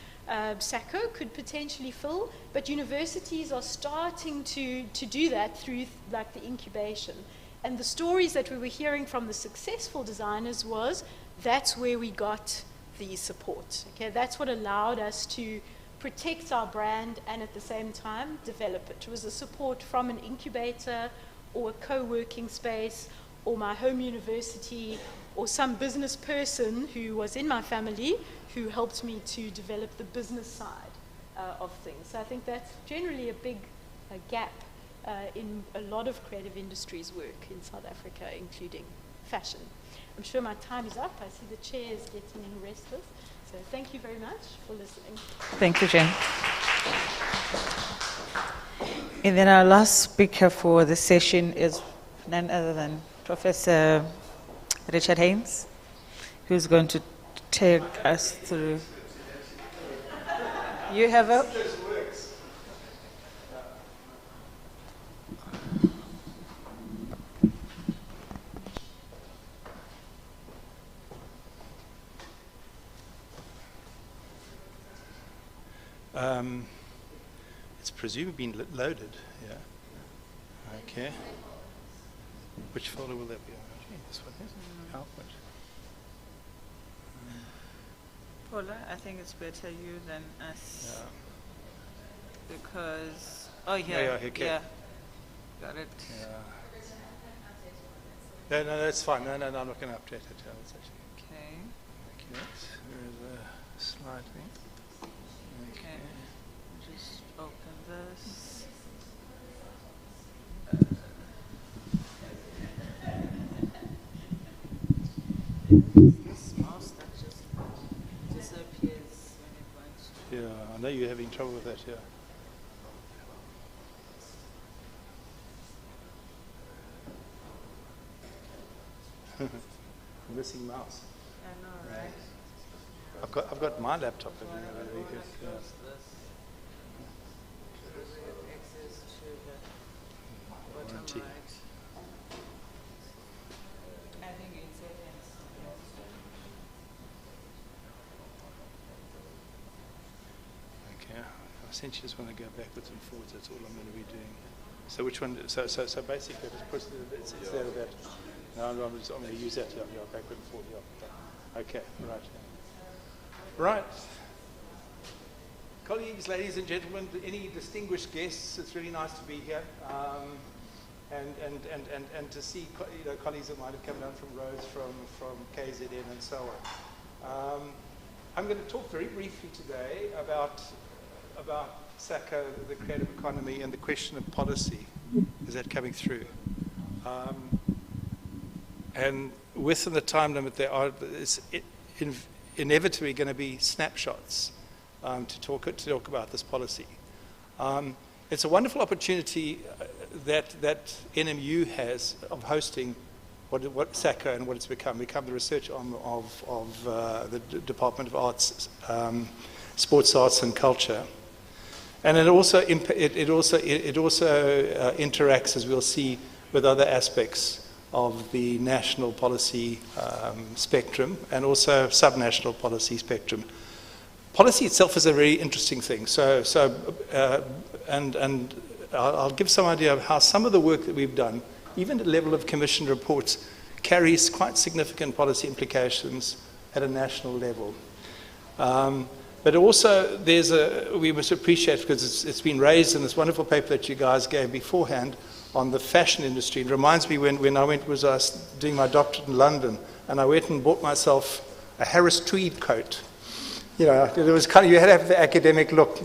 SACO could potentially fill, but universities are starting to do that through like the incubation. And the stories that we were hearing from the successful designers was, that's where we got the support. Okay, that's what allowed us to protect our brand and at the same time develop it. It was the support from an incubator or a co-working space or my home university or some business person who was in my family who helped me to develop the business side of things. So I think that's generally a big gap in a lot of creative industries work in South Africa, including fashion. I'm sure my time is up. I see the chair is getting restless. So thank you very much for listening. Thank you, Jane. And then our last speaker for the session is none other than Professor Richard Haynes, who's going to take us through. You have a... It's presumably been loaded, yeah. Okay. Which folder will that be on? This one is output. Paula, I think it's better you than us. Yeah. Because... Oh, yeah. Yeah, okay. Yeah. Got it. Yeah. No, that's fine. No, I'm not going to update it. That's actually... Okay. Okay. Where's the slide thing? Okay. Just open this. This mouse that just disappears when it wants to. Yeah, I know you're having trouble with that, yeah. Missing mouse. I know, right? I've got my laptop. Warranty. Okay, I essentially just want to go backwards and forwards. That's all I'm going to be doing. So which one? So basically, just push it's there or that. No, I'm going to use that. Yeah, backward and forward. Yeah. Okay, right. Right. Colleagues, ladies and gentlemen, any distinguished guests, it's really nice to be here. and to see colleagues that might have come down from Rhodes, from KZN and so on. I'm going to talk very briefly today about SACCO, the creative economy, and the question of policy. Is that coming through? And within the time limit, it's inevitably going to be snapshots to talk about this policy. It's a wonderful opportunity that NMU has of hosting what SACCO and what it's become the research arm of the Department of Arts, Sports Arts and Culture. And it also interacts, as we'll see, with other aspects of the national policy spectrum and also subnational policy spectrum. Policy itself is a very interesting thing. And I'll give some idea of how some of the work that we've done, even at the level of commissioned reports, carries quite significant policy implications at a national level. But also, we must appreciate, because it's been raised in this wonderful paper that you guys gave beforehand on the fashion industry. It reminds me when I was doing my doctorate in London, and I went and bought myself a Harris tweed coat. You know, it was kind of, you had to have the academic look.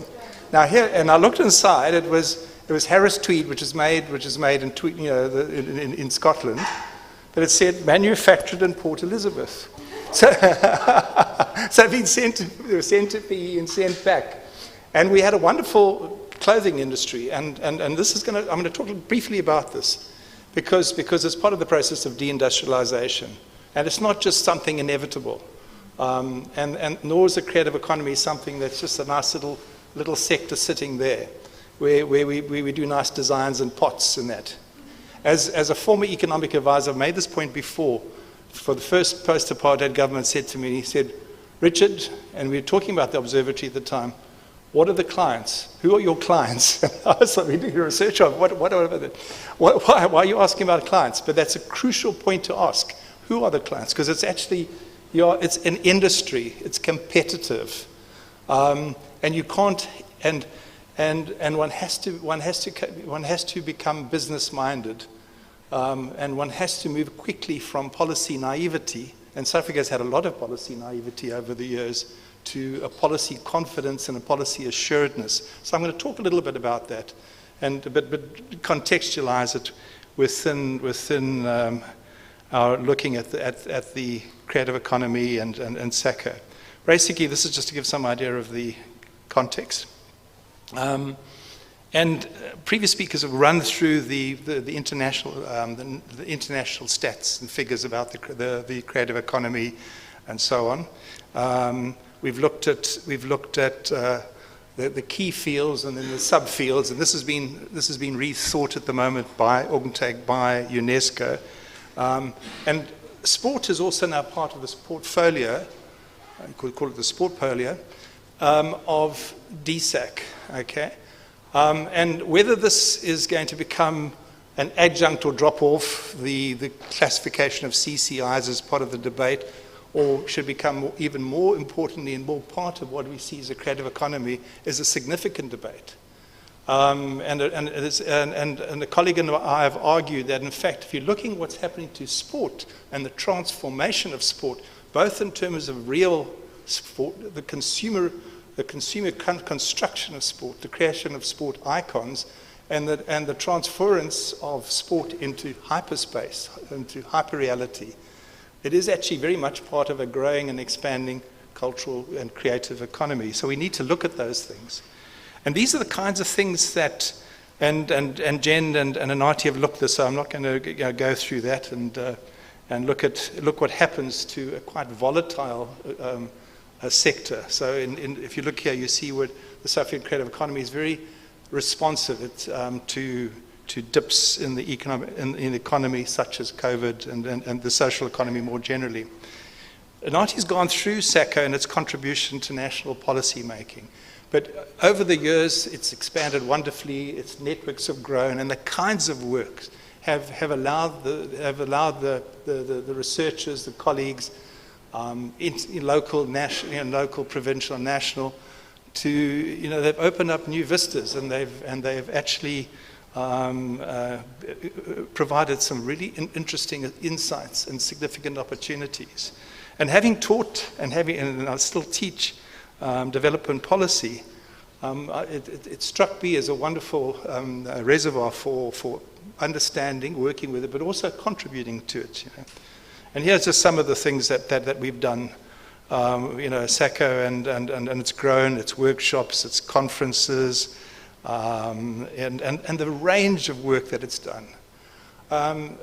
Now here, and I looked inside. It was Harris tweed, which is made in tweed, in Scotland, but it said manufactured in Port Elizabeth. So, so it was sent to PE and sent back, and we had a wonderful clothing industry. And this is I'm going to talk briefly about this, because it's part of the process of deindustrialization, and it's not just something inevitable. And nor is the creative economy something that's just a nice little sector sitting there, where we do nice designs and pots and that. As a former economic advisor, I've made this point before. For the first post-apartheid government said to me, he said, Richard, and we were talking about the observatory at the time, what are the clients? Who are your clients? I was like, we did research on why are you asking about clients? But that's a crucial point to ask. Who are the clients? Because it's actually, it's an industry, it's competitive. And you can't, and one has to become business-minded, and one has to move quickly from policy naivety, and South Africa has had a lot of policy naivety over the years, to a policy confidence and a policy assuredness. So I'm going to talk a little bit about that, but contextualize it within our looking at the creative economy and SACCO. Basically, this is just to give some idea of the context. And previous speakers have run through the international stats and figures about the creative economy and so on. We've looked at the key fields and then the subfields, and this has been rethought at the moment by UNCTAD, by UNESCO. And sport is also now part of this portfolio, you could call it the sportfolio, of DSAC, okay? And whether this is going to become an adjunct or drop off the classification of CCIs as part of the debate, or should become even more importantly and more part of what we see as a creative economy, is a significant debate. And a colleague and I have argued that, in fact, if you're looking at what's happening to sport and the transformation of sport, both in terms of real sport, the consumer construction of sport, the creation of sport icons, and the transference of sport into hyperspace, into hyperreality, it is actually very much part of a growing and expanding cultural and creative economy. So we need to look at those things. And these are the kinds of things that, and Jen and Anati have looked at this, so I'm not going to go through that and look what happens to a quite volatile sector. So if you look here, you see what the South African creative economy is very responsive to dips in the economy, such as COVID and the social economy more generally. Anati's gone through SACCO and its contribution to national policy making. But over the years, it's expanded wonderfully, its networks have grown, and the kinds of work have allowed the researchers, the colleagues, in local, national, local, provincial, and national, to they've opened up new vistas, and they've actually provided some really interesting insights and significant opportunities. And having taught and I still teach development policy, it struck me as a wonderful reservoir for understanding, working with it, but also contributing to it. And here's just some of the things that we've done. SACO, and it's grown, its workshops, its conferences, and the range of work that it's done. I'm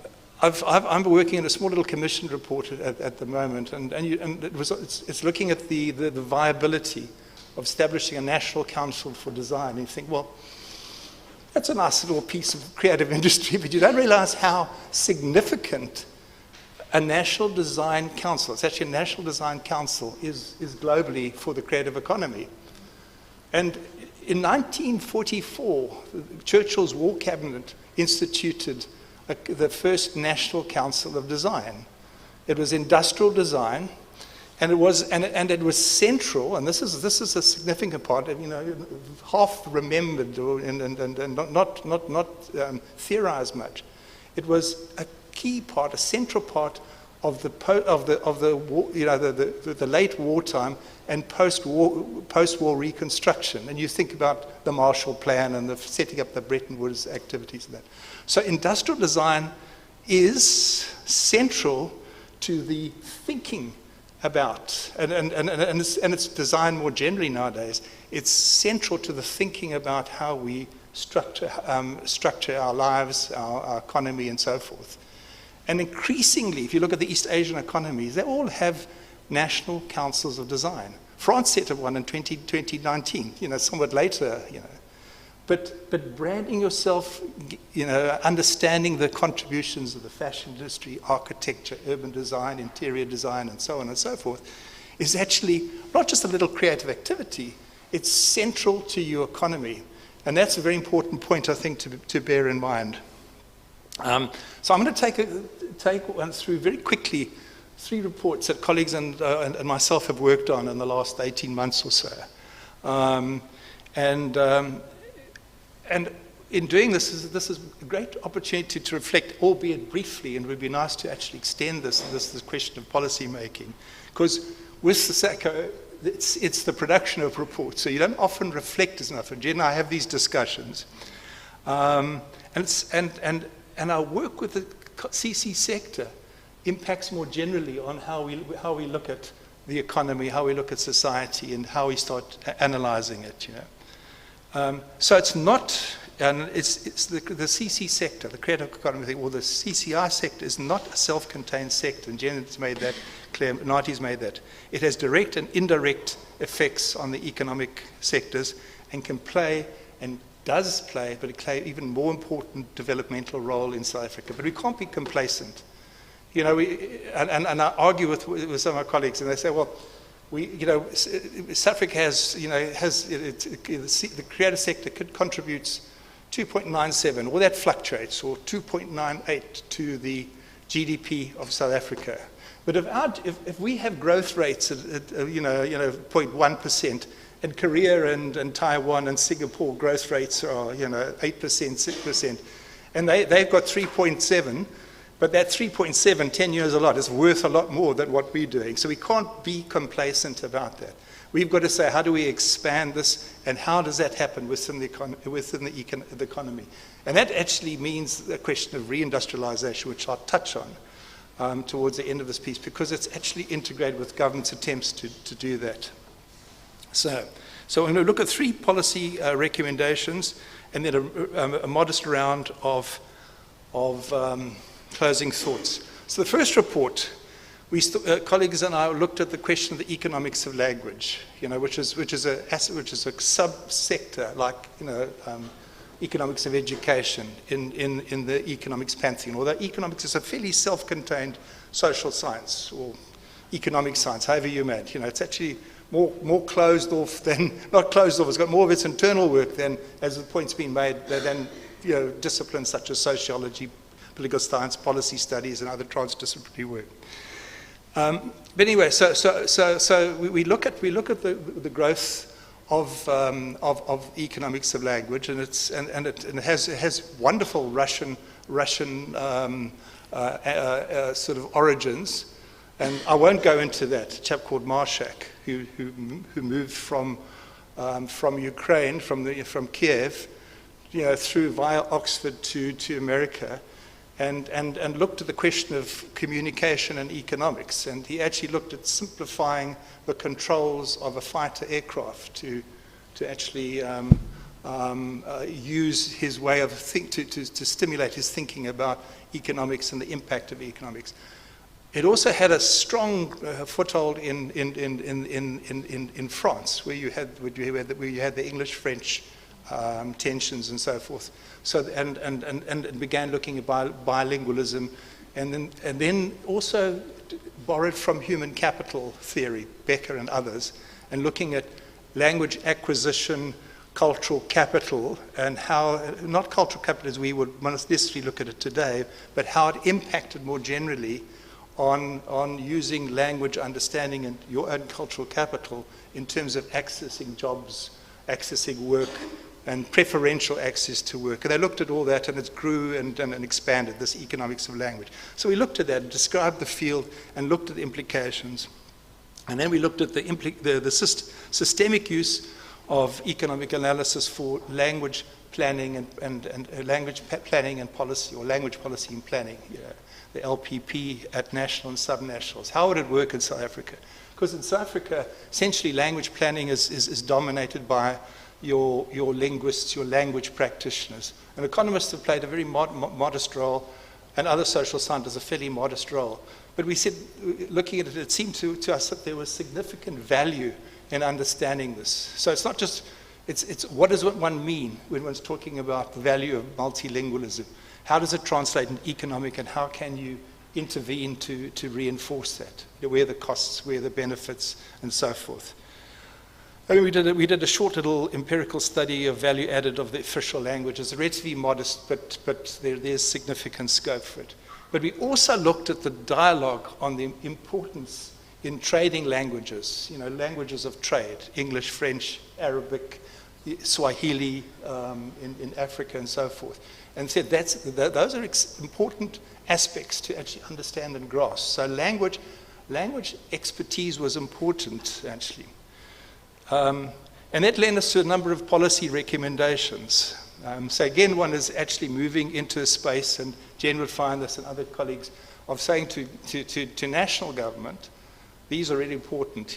working in a small little commission report at the moment, and it's looking at the viability of establishing a national council for design. And you think, well, that's a nice little piece of creative industry, but you don't realize how significant a national design council, it's actually a national design council, is globally for the creative economy. And in 1944, Churchill's War Cabinet instituted the first National Council of Design. It was industrial design, and it was central. And this is a significant part. Half remembered and not theorized much. It was a key part, a central part of the late wartime and post-war reconstruction. And you think about the Marshall Plan and the setting up the Bretton Woods activities and that. So industrial design is central to the thinking about, and it's design more generally nowadays. It's central to the thinking about how we structure our lives, our economy, and so forth. And increasingly, if you look at the East Asian economies, they all have national councils of design. France set up one in 2019, somewhat later, But branding yourself, understanding the contributions of the fashion industry, architecture, urban design, interior design, and so on and so forth, is actually not just a little creative activity, it's central to your economy. And that's a very important point, I think, to bear in mind. So I'm going to take one through very quickly 3 reports that colleagues and myself have worked on in the last 18 months or so. And in doing this is a great opportunity to reflect, albeit briefly, and it would be nice to actually extend this question of policy making. Because with the SACO, it's the production of reports, so you don't often reflect as enough. And Jen and I have these discussions. And our work with the CC sector impacts more generally on how we look at the economy, how we look at society, and how we start analyzing it. So it's not, and it's the CC sector, the creative economy, or the CCI sector is not a self-contained sector, and Jen's made that clear, Nati's made that. It has direct and indirect effects on the economic sectors and can play, and does play, but it plays even more important developmental role in South Africa. But we can't be complacent. And I argue with some of my colleagues, and they say, well, South Africa the creative sector contributes 2.97, or that fluctuates, or 2.98 to the GDP of South Africa. But if we have growth rates at 0.1%, and Korea and Taiwan and Singapore growth rates are 8%, 6%, and they've got 3.7. But that 3.7, 10 years a lot, is worth a lot more than what we're doing. So we can't be complacent about that. We've got to say, how do we expand this, and how does that happen within the economy? And that actually means a question of reindustrialization, which I'll touch on towards the end of this piece, because it's actually integrated with government's attempts to do that. So I'm going to look at 3 policy recommendations, and then a modest round of closing thoughts. So the first report, colleagues and I looked at the question of the economics of language, which is a subsector like economics of education in the economics pantheon. Although economics is a fairly self-contained social science or economic science, however you may. It's actually more closed off than not closed off. It's got more of its internal work than, as the point's been made, than disciplines such as sociology, political science, policy studies, and other transdisciplinary work. But anyway, so we look at the growth of economics of language, and it has wonderful Russian sort of origins. And I won't go into that. A chap called Marshak, who moved from Ukraine, from Kiev, through via Oxford to America, and looked at the question of communication and economics. And he actually looked at simplifying the controls of a fighter aircraft to actually use his way of to stimulate his thinking about economics and the impact of economics. It also had a strong foothold in France, where you had the English-French tensions and so forth. So and began looking at bilingualism, and then also borrowed from human capital theory, Becker and others, and looking at language acquisition, cultural capital, and how, not cultural capital as we would necessarily look at it today, but how it impacted more generally on using language understanding and your own cultural capital in terms of accessing jobs, accessing work, and preferential access to work. And they looked at all that, and it grew and expanded, this economics of language. So we looked at that, described the field, and looked at the implications. And then we looked at the systemic use of economic analysis for language planning and language planning and policy, or language policy and planning, the LPP at national and subnationals. How would it work in South Africa? Because in South Africa, essentially language planning is dominated by your linguists, your language practitioners. And economists have played a very modest role, and other social scientists a fairly modest role. But we said, looking at it, it seemed to us that there was significant value in understanding this. So it's not just, it's what does one mean when one's talking about the value of multilingualism? How does it translate into economic, and how can you intervene to reinforce that? Where are the costs, where are the benefits, and so forth. I mean, we did a short little empirical study of value added of the official languages, relatively modest, but there's significant scope for it. But we also looked at the dialogue on the importance in trading languages, languages of trade, English, French, Arabic, Swahili in Africa, and so forth, and said those are important aspects to actually understand and grasp. So language expertise was important, actually. And that led us to a number of policy recommendations. So again, one is actually moving into a space, and Jen would find this and other colleagues, of saying to national government, these are really important,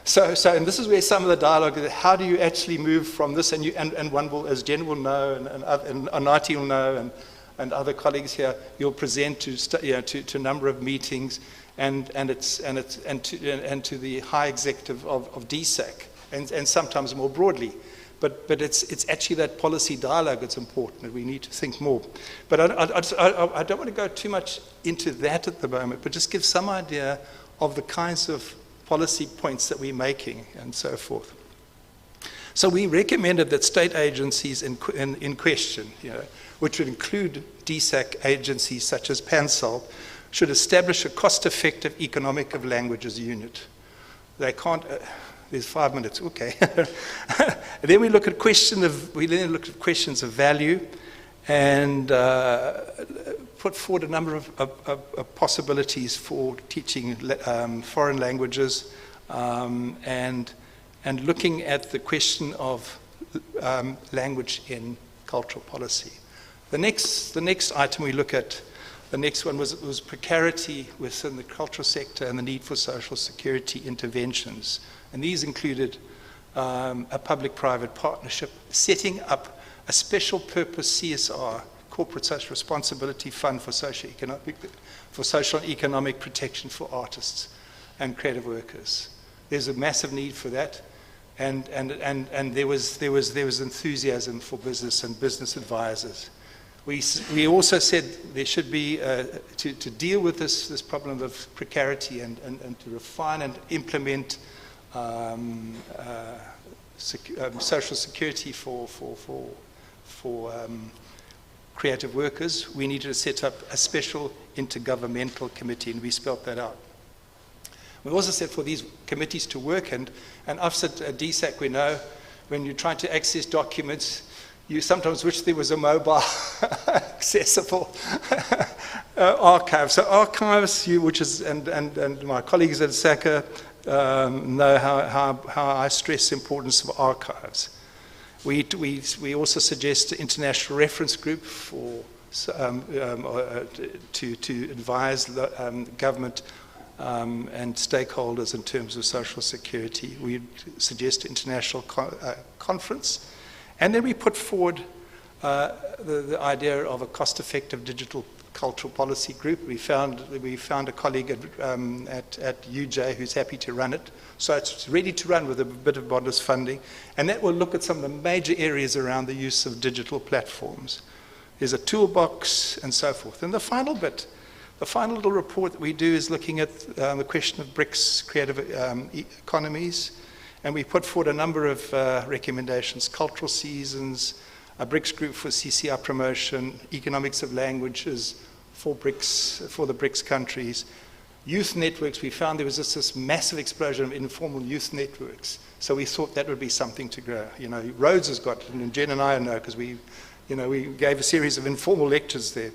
So, and this is where some of the dialogue is, how do you actually move from this? And one will, as Jen will know, and Anati will know, and other colleagues here, you'll present to a number of meetings, and to the high executive of DSAC, and sometimes more broadly. But it's actually that policy dialogue that's important, and we need to think more. But I don't want to go too much into that at the moment, but just give some idea of the kinds of policy points that we're making and so forth. So we recommended that state agencies in question, which would include DSAC agencies such as PANSAL, should establish a cost-effective economic of languages unit. They can't. There's 5 minutes. Okay. And then we look at questions of value, and put forward a number of possibilities for teaching foreign languages, and looking at the question of language in cultural policy. The next item we look at, the next one was precarity within the cultural sector and the need for social security interventions. And these included a public-private partnership, setting up a special purpose CSR, Corporate Social Responsibility Fund for social and economic protection for artists and creative workers. There's a massive need for that, and there was enthusiasm for business and business advisors. We also said there should be, to deal with this problem of precarity and to refine and implement social security for creative workers, we needed to set up a special intergovernmental committee, and we spelt that out. We also said for these committees to work, and us at DSAC, we know when you're trying to access documents, you sometimes wish there was a mobile accessible archive. So archives, and my colleagues at SACA know how I stress the importance of archives. We also suggest an international reference group for to advise the government and stakeholders in terms of social security. We suggest an international conference. And then we put forward the idea of a cost-effective digital cultural policy group. We found a colleague at UJ who's happy to run it. So it's ready to run with a bit of modest funding. And that will look at some of the major areas around the use of digital platforms. There's a toolbox and so forth. And the final bit, the final little report that we do is looking at the question of BRICS creative economies. And we put forward a number of recommendations: cultural seasons, a BRICS group for CCI promotion, economics of languages for BRICS, for the BRICS countries, youth networks. We found there was just this massive explosion of informal youth networks. So we thought that would be something to grow. You know, Rhodes has got, and Jen and I know because we gave a series of informal lectures there.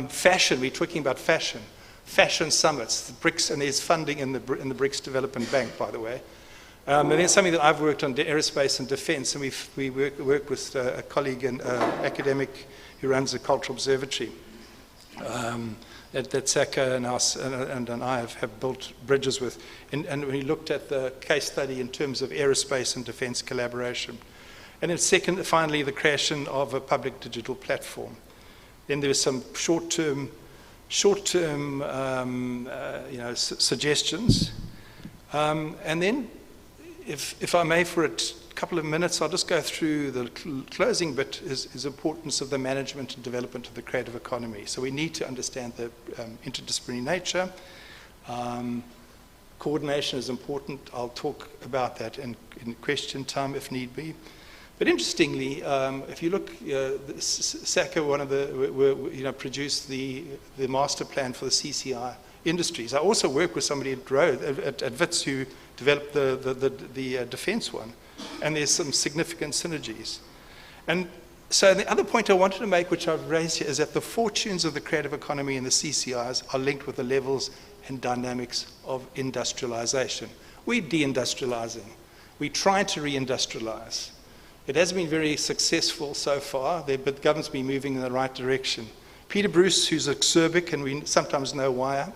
Fashion, we're talking about fashion summits, the BRICS, and there's funding in the BRICS Development Bank, by the way. And then something that I've worked on, aerospace and defense, and we work with a colleague and academic who runs a cultural observatory that Saka and I have built bridges with. And we looked at the case study in terms of aerospace and defense collaboration. And then finally, the creation of a public digital platform. Then there was some short-term suggestions. And then, if I may, for a couple of minutes, I'll just go through the closing bit, is importance of the management and development of the creative economy. So we need to understand the interdisciplinary nature. Coordination is important. I'll talk about that in question time if need be. But interestingly, if you look, SACA, produced the master plan for the CCI industries. I also work with somebody at WITS who developed the defense one, and there's some significant synergies. And so the other point I wanted to make, which I've raised here, is that the fortunes of the creative economy and the CCIs are linked with the levels and dynamics of industrialization. We're deindustrializing. We're trying to reindustrialize. It hasn't been very successful so far, but the government's been moving in the right direction. Peter Bruce, who's a Serbic, and we sometimes know why,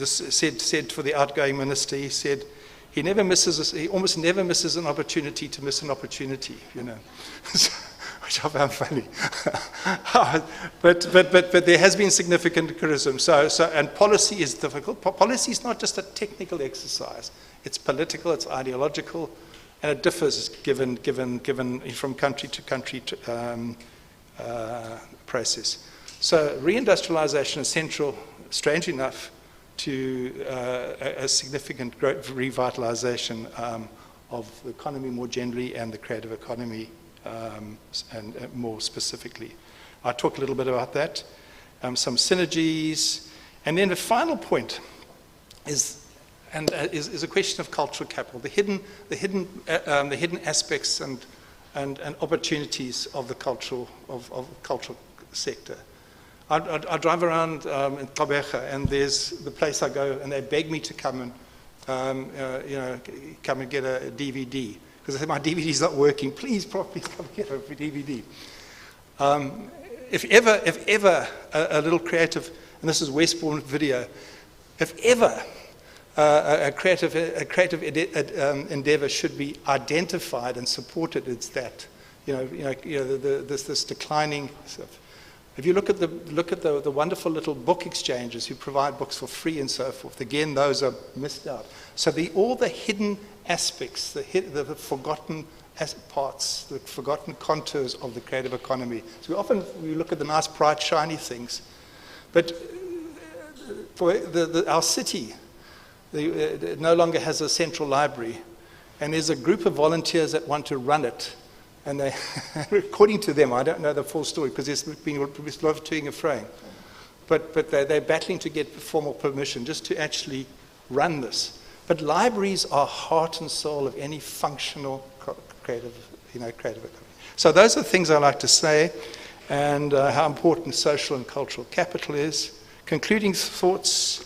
said for the outgoing minister, he said, he almost never misses an opportunity to miss an opportunity, you know, which I found funny. but there has been significant criticism. And policy is difficult. Policy is not just a technical exercise. It's political, it's ideological, and it differs given from country to country process. So reindustrialization is central, strangely enough, to a significant revitalization of the economy more generally and the creative economy and more specifically. I'll talk a little bit about that, some synergies, and then the final point is a question of cultural capital, the hidden aspects and opportunities of the cultural sector. I drive around in Gqeberha, and there's the place I go, and they beg me to come and come and get a DVD because I said my DVD's not working. Please come get a DVD. If ever a little creative, and this is Westbourne Video, if ever a creative endeavor should be identified and supported, it's that. This declining stuff. If you look at the wonderful little book exchanges who provide books for free and so forth, again, those are missed out. So all the hidden aspects, the forgotten parts, the forgotten contours of the creative economy. So we look at the nice, bright, shiny things, but for our city, it no longer has a central library, and there's a group of volunteers that want to run it. And they, according to them, I don't know the full story because there's been a lot of toing and froing. but they're battling to get formal permission just to actually run this. But libraries are heart and soul of any functional creative economy. So those are the things I like to say, and how important social and cultural capital is. Concluding thoughts,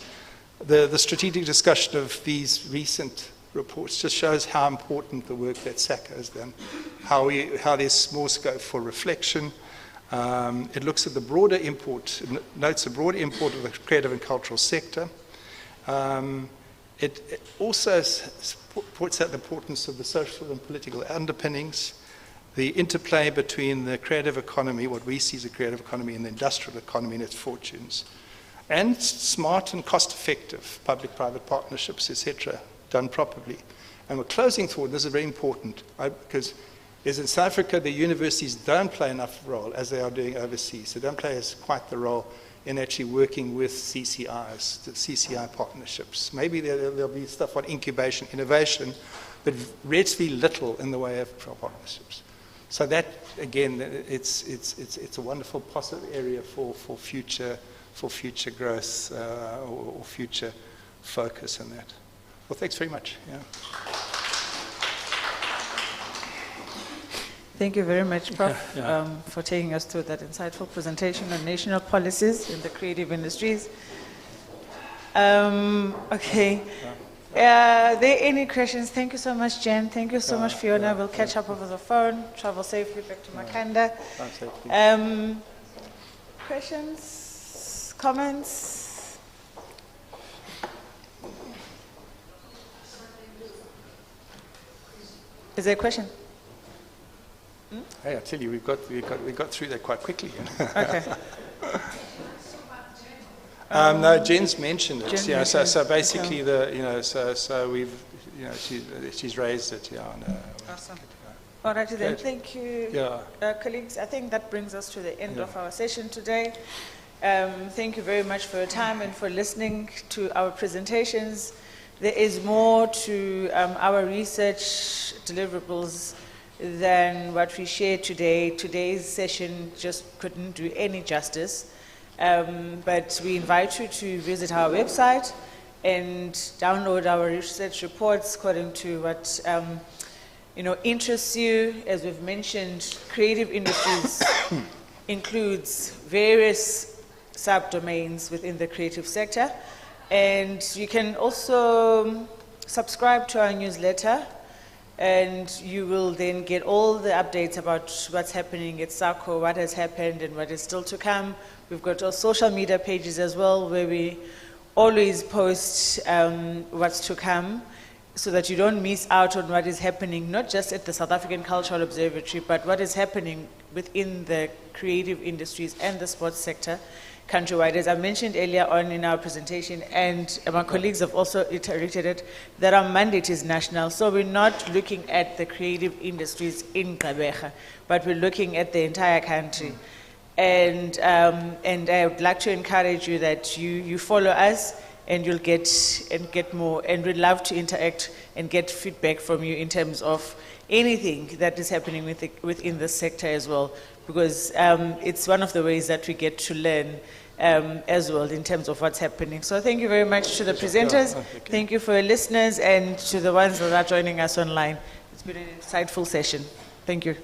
the strategic discussion of these recent reports just shows how important the work that SACCO has done, how there's more scope for reflection. It looks at the broader import, notes the broader import of the creative and cultural sector. It also points out the importance of the social and political underpinnings, the interplay between the creative economy, what we see as a creative economy, and the industrial economy and its fortunes, and smart and cost-effective public-private partnerships, etc., done properly. And we're closing thought, this is very important, because is in South Africa, the universities don't play enough role as they are doing overseas. They don't play as quite the role in actually working with CCIs, the CCI partnerships. Maybe there'll be stuff on incubation, innovation, but relatively little in the way of partnerships. So that, again, it's a wonderful positive area for future growth or future focus in that. Well, thanks very much. Yeah. Thank you very much, Prof, for taking us through that insightful presentation on national policies in the creative industries. Okay. Are there any questions? Thank you so much, Jen. Thank you so much, Fiona. We'll catch up over the phone. Travel safely back to Makanda. Questions? Comments? Is there a question? Hey, I tell you, we got through that quite quickly. Okay. No, Jen's mentioned it. Jen Yeah. mentioned So it. basically, so we've, she's raised it. Yeah. Awesome. All righty then. Great. Thank you, Yeah. colleagues. I think that brings us to the end of our session today. Thank you very much for your time and for listening to our presentations. There is more to our research deliverables than what we shared today. Today's session just couldn't do any justice. But we invite you to visit our website and download our research reports according to what interests you. As we've mentioned, creative industries includes various subdomains within the creative sector. And you can also subscribe to our newsletter, and you will then get all the updates about what's happening at SACCO, what has happened and what is still to come. We've got our social media pages as well, where we always post what's to come, so that you don't miss out on what is happening, not just at the South African Cultural Observatory, but what is happening within the creative industries and the sports sector countrywide. As I mentioned earlier on in our presentation, and my colleagues have also iterated it, that our mandate is national. So we're not looking at the creative industries in Gqeberha, but we're looking at the entire country. And I would like to encourage you that you follow us, and you'll get more. And we'd love to interact and get feedback from you in terms of anything that is happening within the sector as well, because it's one of the ways that we get to learn as well in terms of what's happening. So thank you very much to the presenters. Thank you for your listeners, and to the ones that are joining us online. It's been an insightful session. Thank you.